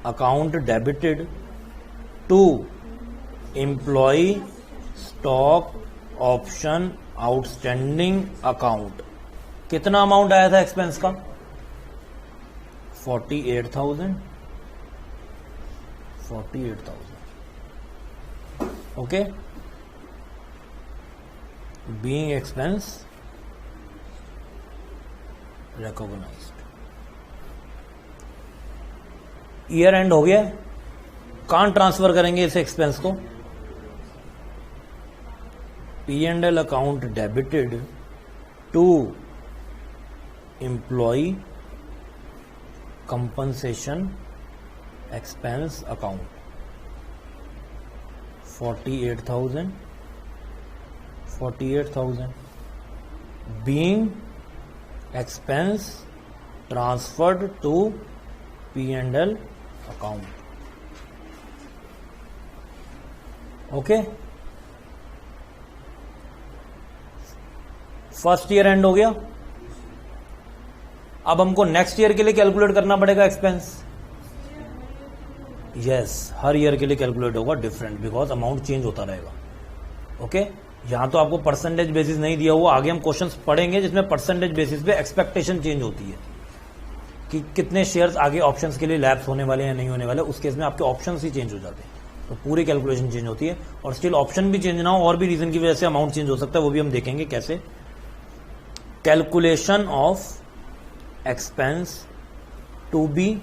A: account debited to employee stock option outstanding account. कितना अमाउंट आया था एक्सपेंस का 48,000। Okay being expense recognised. Year end हो गया, कहां ट्रांसफर करेंगे इस एक्सपेंस को, P&L account debited to employ compensation expense account. 48,000 being expense transferred to P&L account. Okay first year end हो गया। अब हमको नेक्स्ट ईयर के लिए कैलकुलेट करना पड़ेगा एक्सपेंस। यस हर ईयर के लिए कैलकुलेट होगा डिफरेंट, बिकॉज अमाउंट चेंज होता रहेगा। ओके यहां तो आपको परसेंटेज बेसिस नहीं दिया हुआ, आगे हम क्वेश्चंस पढ़ेंगे जिसमें परसेंटेज बेसिस पे एक्सपेक्टेशन चेंज होती है कि कितने शेयर्स आगे ऑप्शंस के लिए लैप्स होने वाले हैं नहीं होने वाले, उस केस में आपके ऑप्शंस ही चेंज हो जाते हैं, तो पूरी कैलकुलेशन चेंज होती है। और स्टिल ऑप्शन भी चेंज ना हो और भी रीजन की वजह से अमाउंट चेंज हो सकता है, वो भी हम देखेंगे कैसे। Calculation of expense to be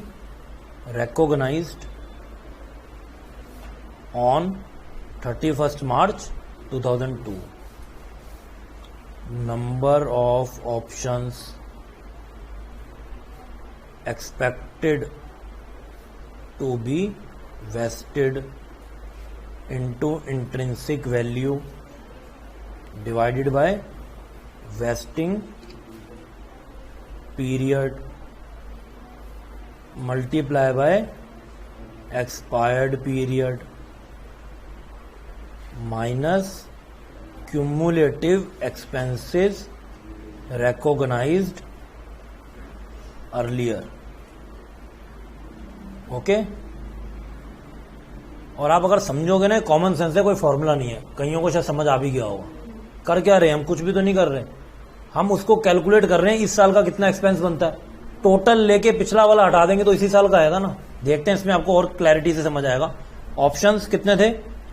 A: recognized on 31st March 2002. Number of options expected to be vested into intrinsic value divided by vesting period multiply by expired period minus cumulative expenses recognized earlier. Okay और आप अगर समझोगे ना, common sense है, कोई formula नहीं है। कईयों को शायद समझ आ भी गया होगा। कर क्या रहे हैं हम, कुछ भी तो नहीं कर रहे, हम उसको कैलकुलेट कर रहे हैं इस साल का कितना एक्सपेंस बनता है। टोटल लेके पिछला वाला हटा देंगे तो इसी साल का आएगा ना। देखते हैं इसमें आपको और क्लैरिटी से समझ आएगा। ऑप्शंस कितने थे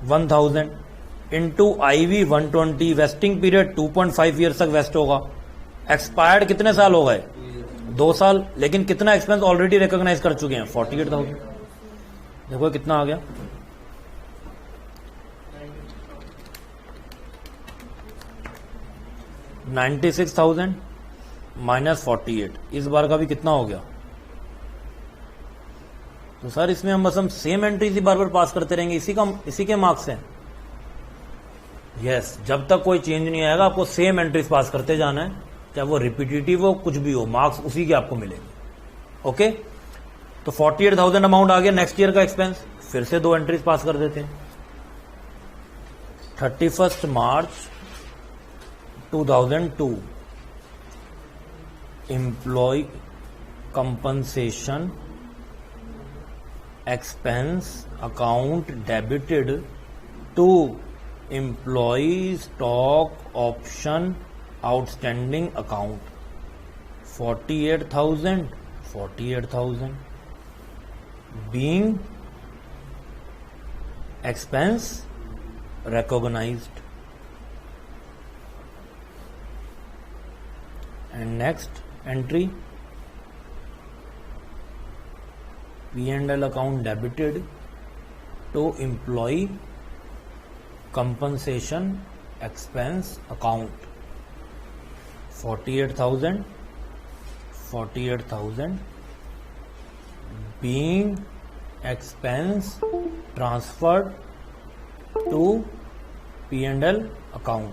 A: 1000, into IV 120, vesting period 2.5 year तक वेस्ट होगा। एक्सपायर्ड कितने साल हो गए? 2 साल। लेकिन कितना एक्सपेंस ऑलरेडी रिकॉग्नाइज कर चुके हैं? 48,000। देखो कितना आ गया, 96,000 माइनस 48। इस बार का भी कितना हो गया? तो सर इसमें हम सेम एंट्री ही बार बार पास करते रहेंगे, इसी के मार्क्स हैं। यस, जब तक कोई चेंज नहीं आएगा आपको सेम एंट्रीज पास करते जाना है, चाहे वो रिपीटेटिव हो कुछ भी हो, मार्क्स उसी के आपको मिलेंगे। ओके, तो 48,000 अमाउंट आ गया नेक्स्ट ईयर का एक्सपेंस। फिर से 2 एंट्रीज पास कर देते हैं। 31 March 2002 employ compensation expense account debited to employ stock option outstanding account 48,000 being expense recognized। and next entry P&L account debited to employee compensation expense account 48,000 being expense transferred to P&L account।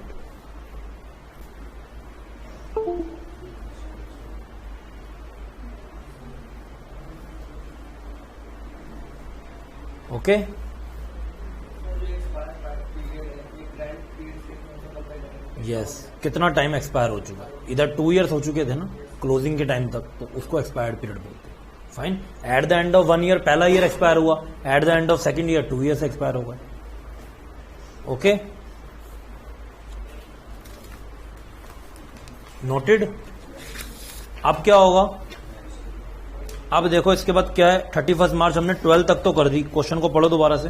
A: Okay, yes, कितना time expire हो चुका है? इधर 2 years हो चुके थे ना closing के टाइम तक, तो उसको एक्सपायर्ड पीरियड बोलते हैं। Fine, eight the end of 1 year पहला ईयर एक्सपायर हुआ, eight the end of second year 2 years expire हो गए। Okay, noted. अब क्या होगा? अब देखो इसके बाद क्या है, 31 मार्च हमने 12 तक तो कर दी। क्वेश्चन को पढ़ो दोबारा से।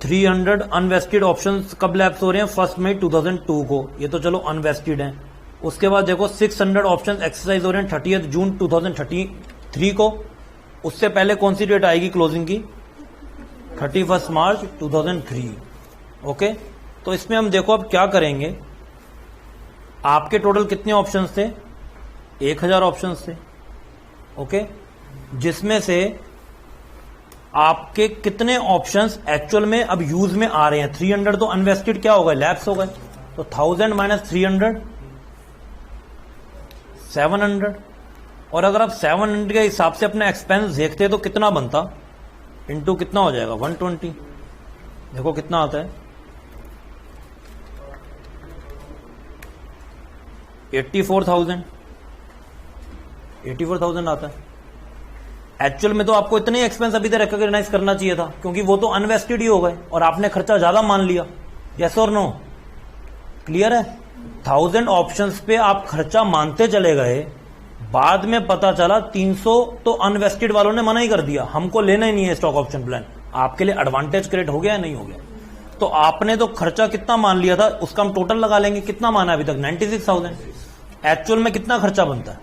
A: 300 अनवेस्टेड ऑप्शंस कब लैप्स हो रहे हैं? 1 मई 2002 को। ये तो चलो अनवेस्टेड हैं। उसके बाद देखो 600 ऑप्शंस एक्सरसाइज हो रहे हैं 30 जून 2033 को। उससे पहले कौन सी डेट आएगी क्लोजिंग की? 31 मार्च 2003। ओके, तो इसमें हम देखो अब क्या करेंगे। आपके टोटल कितने ऑप्शंस थे? 1000 ऑप्शंस थे। ओके, जिसमें से आपके कितने ऑप्शंस एक्चुअल में अब यूज में आ रहे हैं? 300 तो अनवेस्टेड क्या हो गए? लैप्स हो गए। तो 1000 माइनस 300 700। और अगर आप 700 के हिसाब से अपने एक्सपेंस देखते तो कितना बनता? इनटू कितना हो जाएगा? 120। देखो कितना आता है, 84,000 आता है। एक्चुअल में तो आपको इतने एक्सपेंस अभी तक रिकॉग्नाइज करना चाहिए था, क्योंकि वो तो अनवेस्टेड ही हो गए और आपने खर्चा ज्यादा मान लिया। यस और नो? क्लियर है? 1000 ऑप्शंस पे आप खर्चा मानते चले गए, बाद में पता चला 300 तो अनवेस्टेड वालों ने मना ही कर दिया, हमको लेना ही नहीं है स्टॉक ऑप्शन प्लान। आपके लिए एडवांटेज क्रिएट हो गया या नहीं हो गया? तो आपने तो खर्चा कितना मान लिया था, उसका हम टोटल लगा लेंगे। कितना माना अभी तक? 96,000। एक्चुअल में कितना खर्चा बनता है?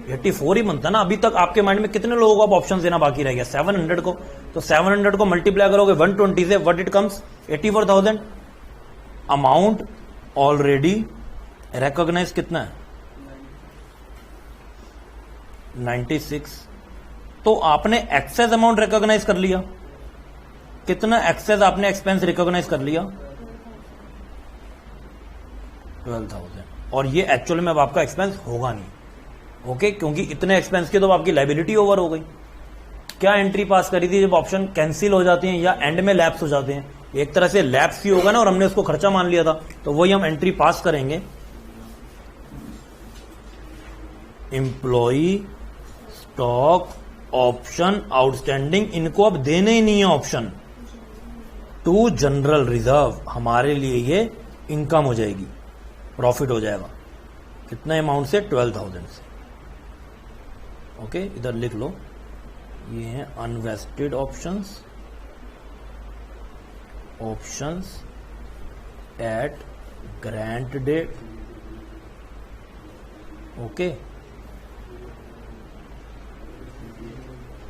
A: 84 ही बनता ना। अभी तक आपके माइंड में कितने लोगों को आप ऑप्शन देना बाकी रह गया? 700 को। तो 700 को मल्टीप्लाई करोगे 120 से, what it comes? 84,000। Amount already recognise कितना है? 96। तो आपने एक्सेस अमाउंट रिकॉग्नाइज कर लिया। कितना एक्सेस आपने एक्सपेंस रिकॉग्नाइज कर लिया? 12,000। और ये एक्चुअल में अब आपका एक्सपेंस होगा नहीं। ओके, क्योंकि इतने एक्सपेंस की तो आपकी लायबिलिटी ओवर हो गई। क्या एंट्री पास करी थी जब ऑप्शन कैंसिल हो जाते हैं या एंड में लैप्स हो जाते हैं? एक तरह से लैप्स ही होगा ना, और हमने उसको खर्चा मान लिया था, तो वही हम एंट्री पास करेंगे। एम्प्लॉई स्टॉक ऑप्शन आउटस्टैंडिंग, इनको अब देने ही नहीं है ऑप्शन। टू जनरल रिजर्व, हमारे लिए ये इनकम हो जाएगी, प्रॉफिट हो जाएगा। कितना अमाउंट से? 12,000 से। ओके, इधर लिख लो ये हैं unvested options at grant date. Okay,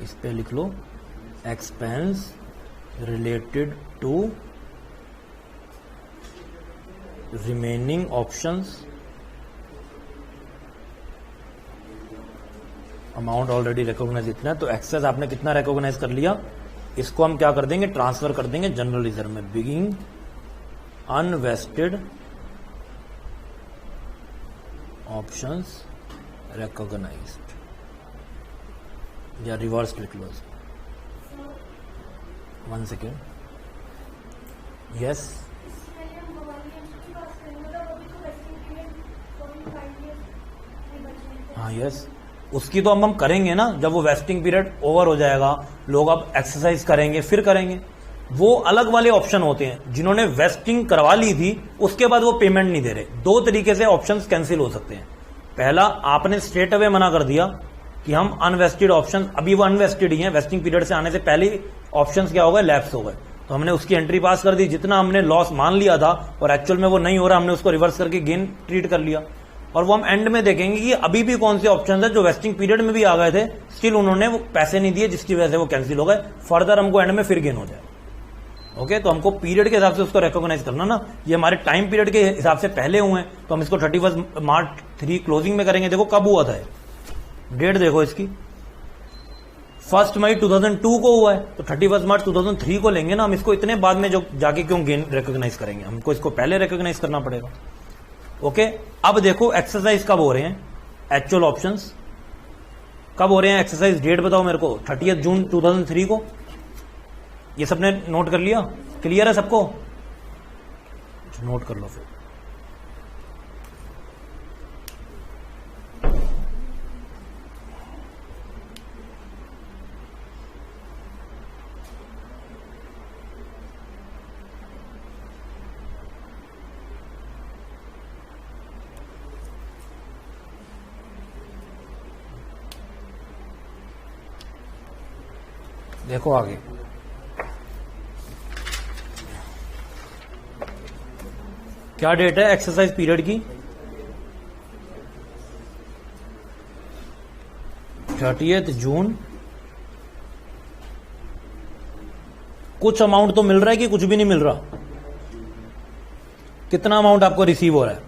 A: इस पे लिख लो expense related to remaining options, amount already recognise इतना, तो एक्सेस आपने कितना रिकॉग्नाइज कर लिया, इसको हम क्या कर देंगे, ट्रांसफर कर देंगे जनरल रिजर्व में। बिगिंग अनवेस्टेड ऑप्शंस रिकॉग्नाइज्ड, या रिवर्स लिख लो। 1 सेकेंड, यस हाँ यस, उसकी तो हम करेंगे ना, जब वो वेस्टिंग पीरियड ओवर हो जाएगा, लोग अब एक्सरसाइज करेंगे फिर करेंगे। वो अलग वाले ऑप्शन होते हैं, जिन्होंने वेस्टिंग करवा ली थी उसके बाद वो पेमेंट नहीं दे रहे। 2 तरीके से ऑप्शंस कैंसिल हो सकते हैं। पहला, आपने स्ट्रेट अवे मना कर दिया कि हम अनवेस्टेड ऑप्शन, अभी वो अनवेस्टेड ही है, वेस्टिंग पीरियड से आने से पहले ही ऑप्शंस क्या हो गए, लैप्स हो गए, तो हमने उसकी एंट्री पास कर दी। जितना हमने लॉस मान लिया था और एक्चुअल में वो नहीं हो रहा, हमने उसको रिवर्स करके गेन ट्रीट कर लिया। और वो हम एंड में देखेंगे कि अभी भी कौन से ऑप्शन है जो वेस्टिंग पीरियड में भी आ गए थे, स्टिल उन्होंने वो पैसे नहीं दिए, जिसकी वजह से वो कैंसिल हो गए। फर्दर हमको एंड में फिर गेन हो जाए। ओके, तो हमको पीरियड के हिसाब से उसको रिकॉग्नाइज करना ना। ये हमारे टाइम पीरियड के हिसाब से पहले हुए हैं, तो हम इसको 31 मार्च 3 क्लोजिंग में करेंगे। देखो कब हुआ था, डेट देखो इसकी, 1 मई 2002 को हुआ है, तो 31 मार्च 2003 को लेंगे ना हम। इसको इतने बाद में जो जाके क्यों गेन रिकॉग्नाइज करेंगे, हमको इसको पहले रिकॉग्नाइज करना पड़ेगा। ओके, अब देखो एक्सरसाइज कब हो रहे हैं, एक्चुअल ऑप्शंस कब हो रहे हैं, एक्सरसाइज डेट बताओ मेरे को, 30 जून 2003 को। ये सबने नोट कर लिया, क्लियर है सबको, नोट कर लो फिर। देखो आगे, क्या डेट है एक्सरसाइज पीरियड की, 30 जून। कुछ अमाउंट तो मिल रहा है कि कुछ भी नहीं मिल रहा, कितना अमाउंट आपको रिसीव हो रहा है,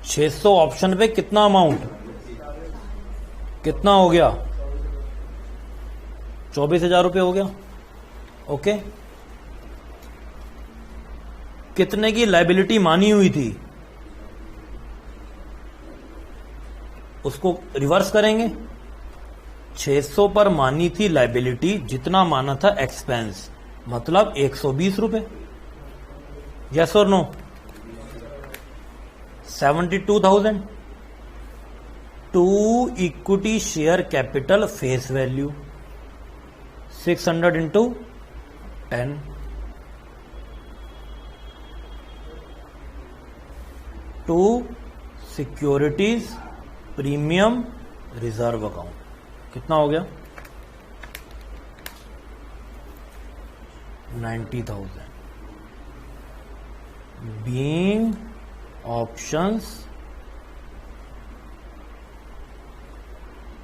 A: 600 ऑप्शन पे कितना अमाउंट, कितना हो गया, 24,000 रुपये हो गया। ओके, कितने की लायबिलिटी मानी हुई थी, उसको रिवर्स करेंगे। 600 पर मानी थी लायबिलिटी, जितना माना था एक्सपेंस, मतलब 120 रुपए। यस और no, 72,000 to equity share capital face value 600 into 10, to securities premium reserve account, कितना हो गया, 90,000 बीइंग ऑप्शंस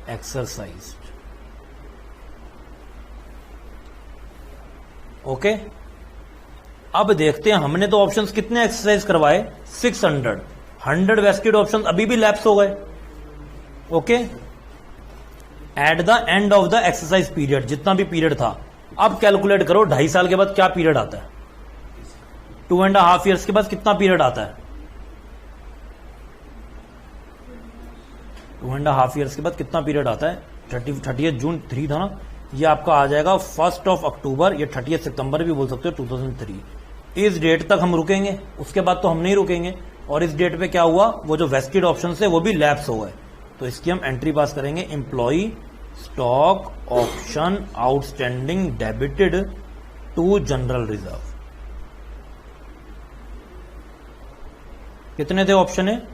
A: एक्सरसाइज्ड। ओके, अब देखते हैं हमने तो ऑप्शंस कितने एक्सरसाइज करवाए, 600, 100 वेस्टेड ऑप्शंस अभी भी लैप्स हो गए। Okay, eight the end of the exercise period, जितना भी पीरियड था, अब कैलकुलेट करो 2.5 साल के बाद क्या पीरियड आता है, 2.5 ईयर्स के बाद कितना पीरियड आता है, 2.5 ईयर्स के बाद कितना पीरियड आता है, 30 जून 3 था ना, ये आपका आ जाएगा 1 अक्टूबर, ये 30 सितंबर भी बोल सकते हो 2003। इस डेट तक हम रुकेंगे, उसके बाद तो हम नहीं रुकेंगे। और इस डेट पे क्या हुआ, वो जो वेस्टेड ऑप्शन है वो भी लैप्स हो गए, तो इसकी हम एंट्री पास करेंगे, employee stock option outstanding debited to general reserve. कितने थे ऑप्शन है,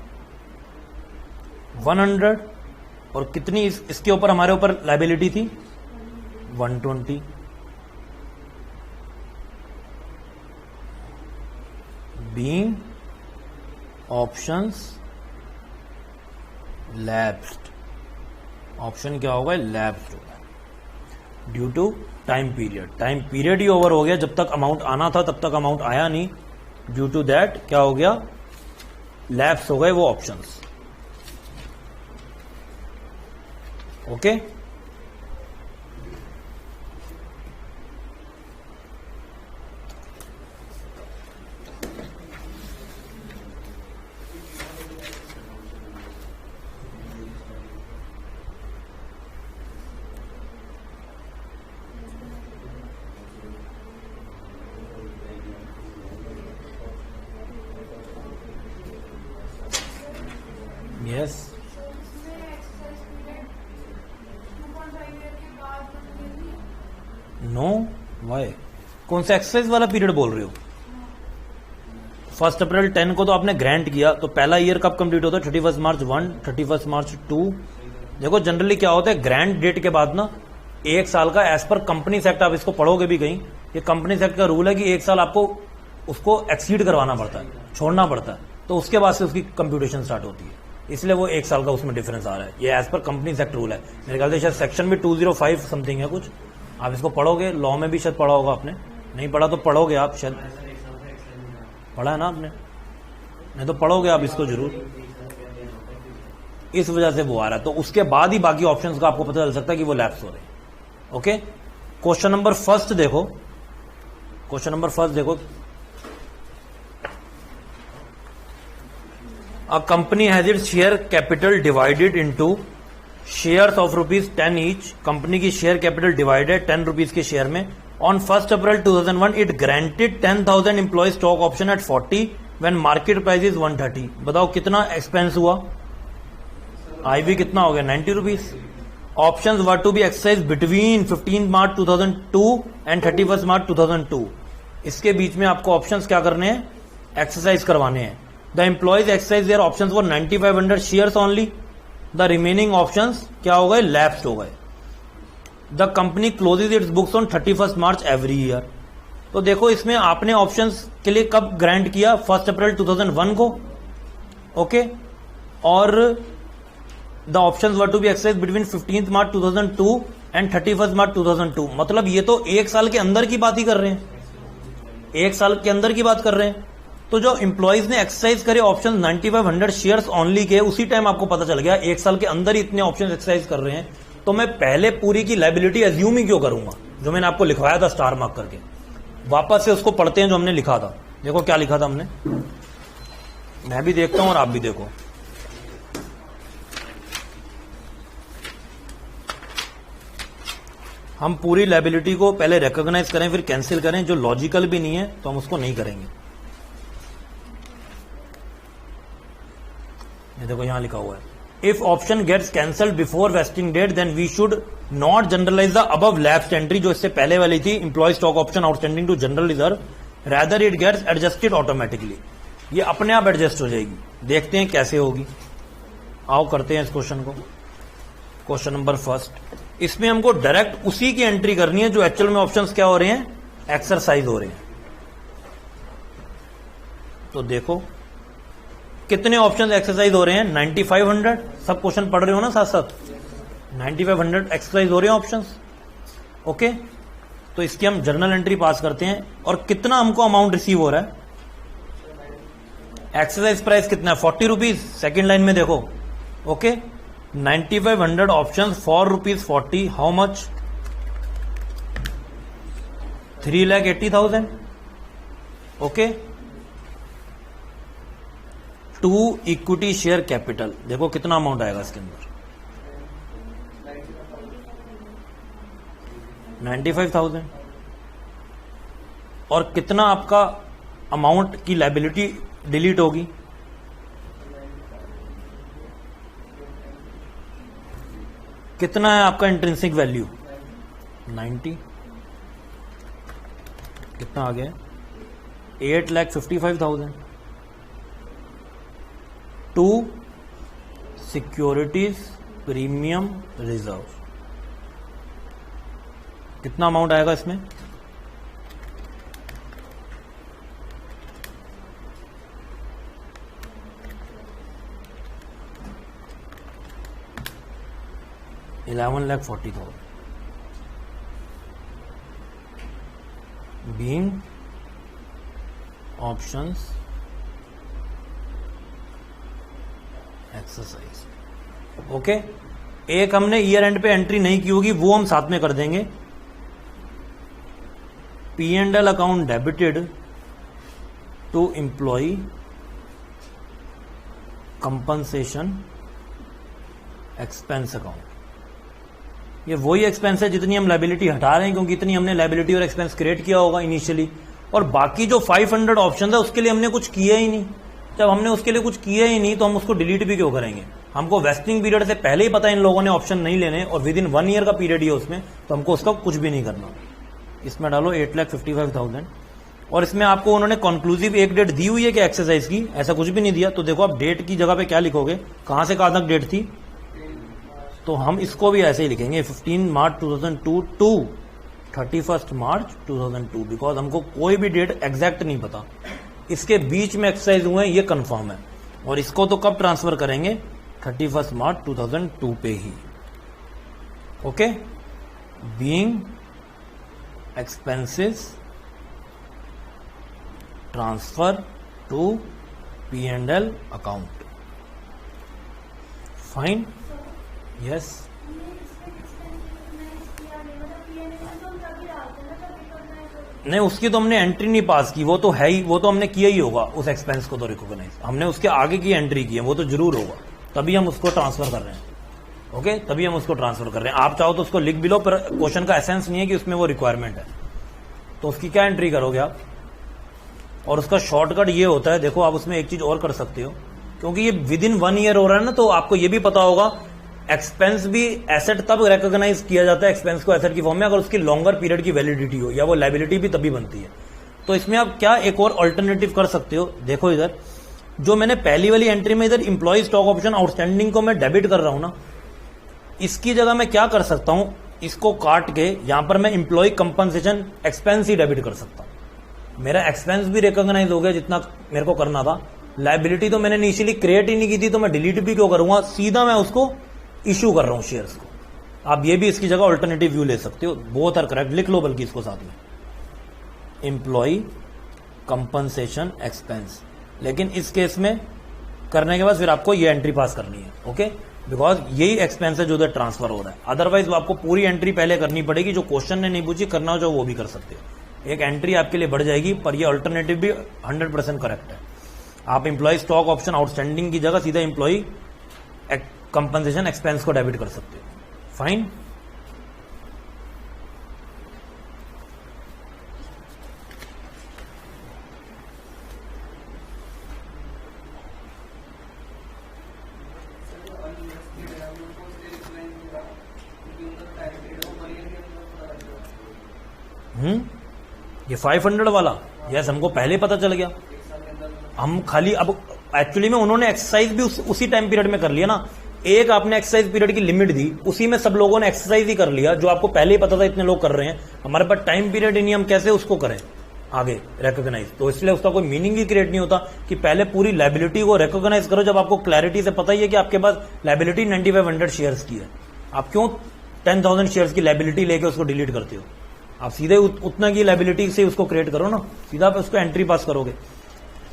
A: 100, और कितनी इसके ऊपर हमारे ऊपर लायबिलिटी थी, 120, being options lapsed, ऑप्शन क्या होगा, लैप्स्ड होगा due to time period, time period ही ओवर हो गया, जब तक अमाउंट आना था तब तक अमाउंट आया नहीं, ड्यू टू दैट क्या हो गया, लैप्स हो गए वो options. Okay yes, no, why, कौन सा एक्सरसाइज वाला पीरियड बोल रहे हो? 1 अप्रैल 10 को तो आपने ग्रांट किया, तो पहला ईयर कब कंप्लीट होता है, 31 मार्च 1, 31 मार्च 2। देखो जनरली क्या होता है, ग्रांट डेट के बाद ना 1 साल का, एज पर कंपनीज एक्ट, आप इसको पढ़ोगे भी कहीं, ये कंपनीज एक्ट का रूल है कि 1 साल आपको उसको एक्सीड करवाना पड़ता है, छोड़ना पड़ता है, तो उसके बाद से उसकी कंप्यूटेशन स्टार्ट होती है, इसलिए वो 1 साल का उसमें डिफरेंस आ रहा है। ये as per companies act rule है, मेरे ख्याल से शायद सेक्शन भी 205 समथिंग है कुछ, आप इसको पढ़ोगे, लॉ में भी शायद पढ़ा होगा आपने, नहीं पढ़ा तो पढ़ोगे आप, शायद पढ़ा है ना आपने, नहीं तो पढ़ोगे आप इसको जरूर, इस वजह से वो आ रहा है, तो उसके बाद ही बाकी ऑप्शंस का आपको पता चल सकता है कि वो लैप्स हो रहे हैं। ओके, क्वेश्चन नंबर फर्स्ट देखो, क्वेश्चन नंबर फर्स्ट देखो, a company has its share capital divided into shares of ₹10 each, company की शेयर कैपिटल डिवाइडेड 10 रुपीज के शेयर में। On 1 April 2001 it granted 10,000 employ stock option at 40 when market price is 130। बताओ कितना expense हुआ, ivy कितना हो गया, 90 rupees. Options were to be exercise between 15 March 2002 and 31 March 2002। इसके बीच में आपको ऑप्शंस क्या करने हैं, एक्सरसाइज करवाने हैं। The employees exercise their options were 9500 shares only, the remaining options क्या हो गए, लैप्स्ड हो गए। The company closes its books on 31 March every year. तो देखो इसमें आपने ऑप्शंस के लिए कब ग्रांट किया, 1 अप्रैल 2001 को, ओके, और the options were to be exercise between 15 March 2002 and 31 March 2002। मतलब ये तो 1 साल के अंदर की बात ही कर रहे हैं, 1 साल के अंदर की बात कर रहे हैं। तो जो एम्प्लॉयज ने एक्सरसाइज करे ऑप्शन 9500 शेयर्स ओनली के, उसी टाइम आपको पता चल गया 1 साल के अंदर ही इतने ऑप्शन एक्सरसाइज कर रहे हैं, तो मैं पहले पूरी की लायबिलिटी एज्यूम ही क्यों करूंगा, जो मैंने आपको लिखवाया था स्टार मार्क करके। वापस से उसको पढ़ते हैं जो हमने लिखा था। देखो क्या लिखा था हमने, मैं भी देखता हूं और आप भी देखो। हम पूरी लायबिलिटी को पहले रिकॉग्नाइज करें फिर कैंसिल करें, जो लॉजिकल भी नहीं है तो हम उसको नहीं करेंगे। ये देखो यहां लिखा हुआ है, if option gets cancelled before vesting date then we should not generalise the above lapsed entry, जो इससे पहले वाली थी, employ stock option outstanding to general reserve, rather it gets adjusted automatically. ये अपने आप एडजस्ट हो जाएगी, देखते हैं कैसे होगी। आओ करते हैं इस क्वेश्चन को। क्वेश्चन नंबर फर्स्ट, इसमें हमको डायरेक्ट उसी की एंट्री करनी है जो एक्चुअल में ऑप्शंस क्या हो रहे हैं, एक्सरसाइज हो रहे हैं। तो देखो कितने ऑप्शन एक्सरसाइज हो रहे हैं, 9500। सब क्वेश्चन पढ़ रहे हो ना साथ साथ, 9500 एक्सरसाइज हो रहे हैं ऑप्शंस, ओके। तो इसकी हम जर्नल एंट्री पास करते हैं, और कितना हमको अमाउंट रिसीव हो रहा है, एक्सरसाइज प्राइस कितना है, 40 रुपीज। सेकेंड लाइन में देखो, okay, 9500 option for ₹40, how much, 3,80,000, okay. 2 equity share capital, देखो कितना अमाउंट आएगा इसके अंदर, 95,000। और कितना आपका अमाउंट की लायबिलिटी डिलीट होगी, कितना है आपका इंट्रिंसिक वैल्यू, 90, कितना आ गया, 8,55,000। 2 सिक्योरिटीज प्रीमियम रिजर्व, कितना अमाउंट आएगा इसमें? $11,40,000 being options एक्सरसाइज। ओके, एक हमने ईयर एंड पे एंट्री नहीं की होगी, वो हम साथ में कर देंगे। P&L account debited to employ compensation expense account. ये वही एक्सपेंस है जितनी हम लायबिलिटी हटा रहे हैं, क्योंकि इतनी हमने लायबिलिटी और एक्सपेंस क्रिएट किया होगा इनिशियली, और बाकी जो 500 ऑप्शन है उसके लिए हमने कुछ किया ही नहीं। जब हमने उसके लिए कुछ किया ही नहीं तो हम उसको डिलीट भी क्यों करेंगे? हमको वेस्टिंग पीरियड से पहले ही पता है इन लोगों ने ऑप्शन नहीं लेने, और विद इन 1 ईयर का पीरियड ही है उसमें, तो हमको उसका कुछ भी नहीं करना। इसमें डालो 8,55,000, और इसमें आपको उन्होंने कंक्लूसिव एक डेट दी हुई है कि एक्सरसाइज की? ऐसा कुछ भी नहीं दिया। तो देखो आप डेट की जगह पे क्या लिखोगे, कहां से कहां तक डेट थी, तो हम इसको भी ऐसे ही लिखेंगे 15 मार्च 2002 टू 31 मार्च 2002, बिकॉज हमको कोई भी डेट एग्जैक्ट नहीं पता, इसके बीच में एक्सरसाइज हुए हैं ये कंफर्म है। और इसको तो कब ट्रांसफर करेंगे? 31 मार्च 2002 पे ही। Okay, being expenses transfer to P&L account. Fine, yes. नहीं, उसकी तो हमने एंट्री नहीं पास की, वो तो है ही, वो तो हमने किया ही होगा उस एक्सपेंस को तो रिकॉग्नाइज, हमने उसके आगे की एंट्री की है, वो तो जरूर होगा, तभी हम उसको ट्रांसफर कर रहे हैं। ओके, तभी हम उसको ट्रांसफर कर रहे हैं। आप चाहो तो उसको लिख भी लो, पर क्वेश्चन का एसेंस नहीं है कि उसमें वो रिक्वायरमेंट है, तो उसकी क्या एंट्री करोगे आप? और उसका शॉर्टकट ये होता है, देखो आप उसमें एक चीज और कर सकते हो, क्योंकि ये विद इन 1 ईयर हो रहा है ना, तो आपको ये भी पता होगा एक्सपेंस भी एसेट तब रिकॉग्नाइज किया जाता है एक्सपेंस को एसेट की फॉर्म में, अगर उसकी लॉन्गर पीरियड की वैलिडिटी हो, या वो लायबिलिटी भी तभी बनती है। तो इसमें आप क्या एक और अल्टरनेटिव कर सकते हो, देखो इधर जो मैंने पहली वाली एंट्री में इधर इंप्लॉय स्टॉक ऑप्शन आउटस्टैंडिंग को मैं डेबिट कर रहा हूं ना, इसकी जगह मैं क्या कर सकता हूं, इसको काट के यहां पर मैं इंप्लॉय कंपनसेशन एक्सपेंस ही डेबिट कर सकता हूं। मेरा एक्सपेंस भी रिकॉग्नाइज हो गया जितना मेरे को करना था, लायबिलिटी तो मैंने इनिशियली क्रिएट ही नहीं की थी, तो मैं डिलीट भी क्यों करूंगा, सीधा मैं उसको इशू कर रहा हूं शेयर्स को। आप ये भी इसकी जगह अल्टरनेटिव व्यू ले सकते हो, बोथ आर करेक्ट, लिख लो बल्कि इसको साथ में, एम्प्लॉय कंपनसेशन एक्सपेंस। लेकिन इस केस में करने के बाद फिर आपको ये एंट्री पास करनी है। ओके, बिकॉज यही एक्सपेंस है जो उधर ट्रांसफर हो रहा है, अदरवाइज आपको पूरी एंट्री पहले करनी पड़ेगी, जो क्वेश्चन ने नहीं पूछी, करना हो जो वो भी कर सकते हो। एक एंट्री आपके लिए बढ़ जाएगी, पर ये अल्टरनेटिव भी 100% करेक्ट है। आप एम्प्लॉय स्टॉक ऑप्शन आउटस्टैंडिंग की जगह सीधा एम्प्लॉय कंपनसेशन एक्सपेंस को डेबिट कर सकते हो। फाइन, ये 500 वाला यस हमको पहले पता चल गया। हम खाली अब एक्चुअली में उन्होंने एक्सरसाइज भी उसी टाइम पीरियड में कर लिया ना, एक आपने एक्सरसाइज पीरियड की लिमिट दी, उसी में सब लोगों ने एक्सरसाइज ही कर लिया, जो आपको पहले ही पता था इतने लोग कर रहे हैं। हमारे पास टाइम पीरियड ही नहीं, हम कैसे उसको करें आगे रिकॉग्नाइज, तो इसलिए उसका कोई मीनिंग ही क्रिएट नहीं होता कि पहले पूरी लायबिलिटी को रिकॉग्नाइज करो, जब आपको क्लैरिटी से पता ही है कि आपके पास लायबिलिटी 9500 शेयर्स की है। आप क्यों 10,000 शेयर्स की लायबिलिटी लेके उसको डिलीट करते हो? आप सीधे उतना की लायबिलिटी से उसको क्रिएट करो ना, सीधा आप उसको एंट्री पास करोगे।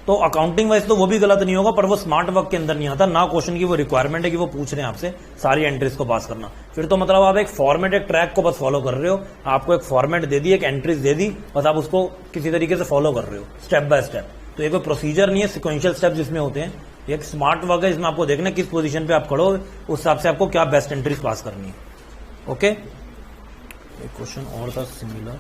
A: तो अकाउंटिंग वाइज तो वो भी गलत नहीं होगा, पर वो स्मार्ट वर्क के अंदर नहीं आता ना। क्वेश्चन की वो रिक्वायरमेंट है कि वो पूछ रहे हैं आपसे सारी एंट्रीज को पास करना, फिर तो मतलब आप एक फॉर्मेट, एक ट्रैक को बस फॉलो कर रहे हो। आपको एक फॉर्मेट दे दी, एक एंट्रीज दे दी, बस आप उसको किसी तरीके से फॉलो कर रहे हो स्टेप बाय स्टेप। तो ये कोई प्रोसीजर नहीं है, सिक्वेंशियल स्टेप जिसमें होते हैं। एक स्मार्ट वर्क है, इसमें आपको देखना किस पोजीशन पे आप खड़ो, उस हिसाब से आपको क्या बेस्ट एंट्रीज पास करनी है। ओके, एक क्वेश्चन और था सिमिलर,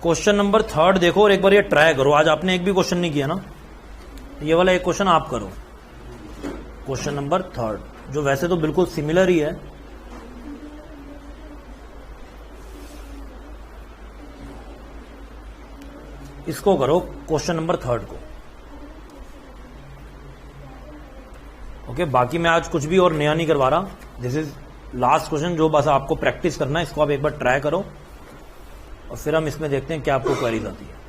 A: क्वेश्चन नंबर 3 देखो और एक बार ये ट्राई करो। आज आपने एक भी क्वेश्चन नहीं किया ना, ये वाला एक क्वेश्चन आप करो, क्वेश्चन नंबर 3 जो वैसे तो बिल्कुल सिमिलर ही है। इसको करो क्वेश्चन नंबर 3 को। ओके, बाकी मैं आज कुछ भी और नया नहीं करवा रहा। दिस इज लास्ट क्वेश्चन जो बस आपको प्रैक्टिस करना है, इसको आप एक बार ट्राई करो और फिर हम इसमें देखते हैं क्या आपको क्वेरीज आती है।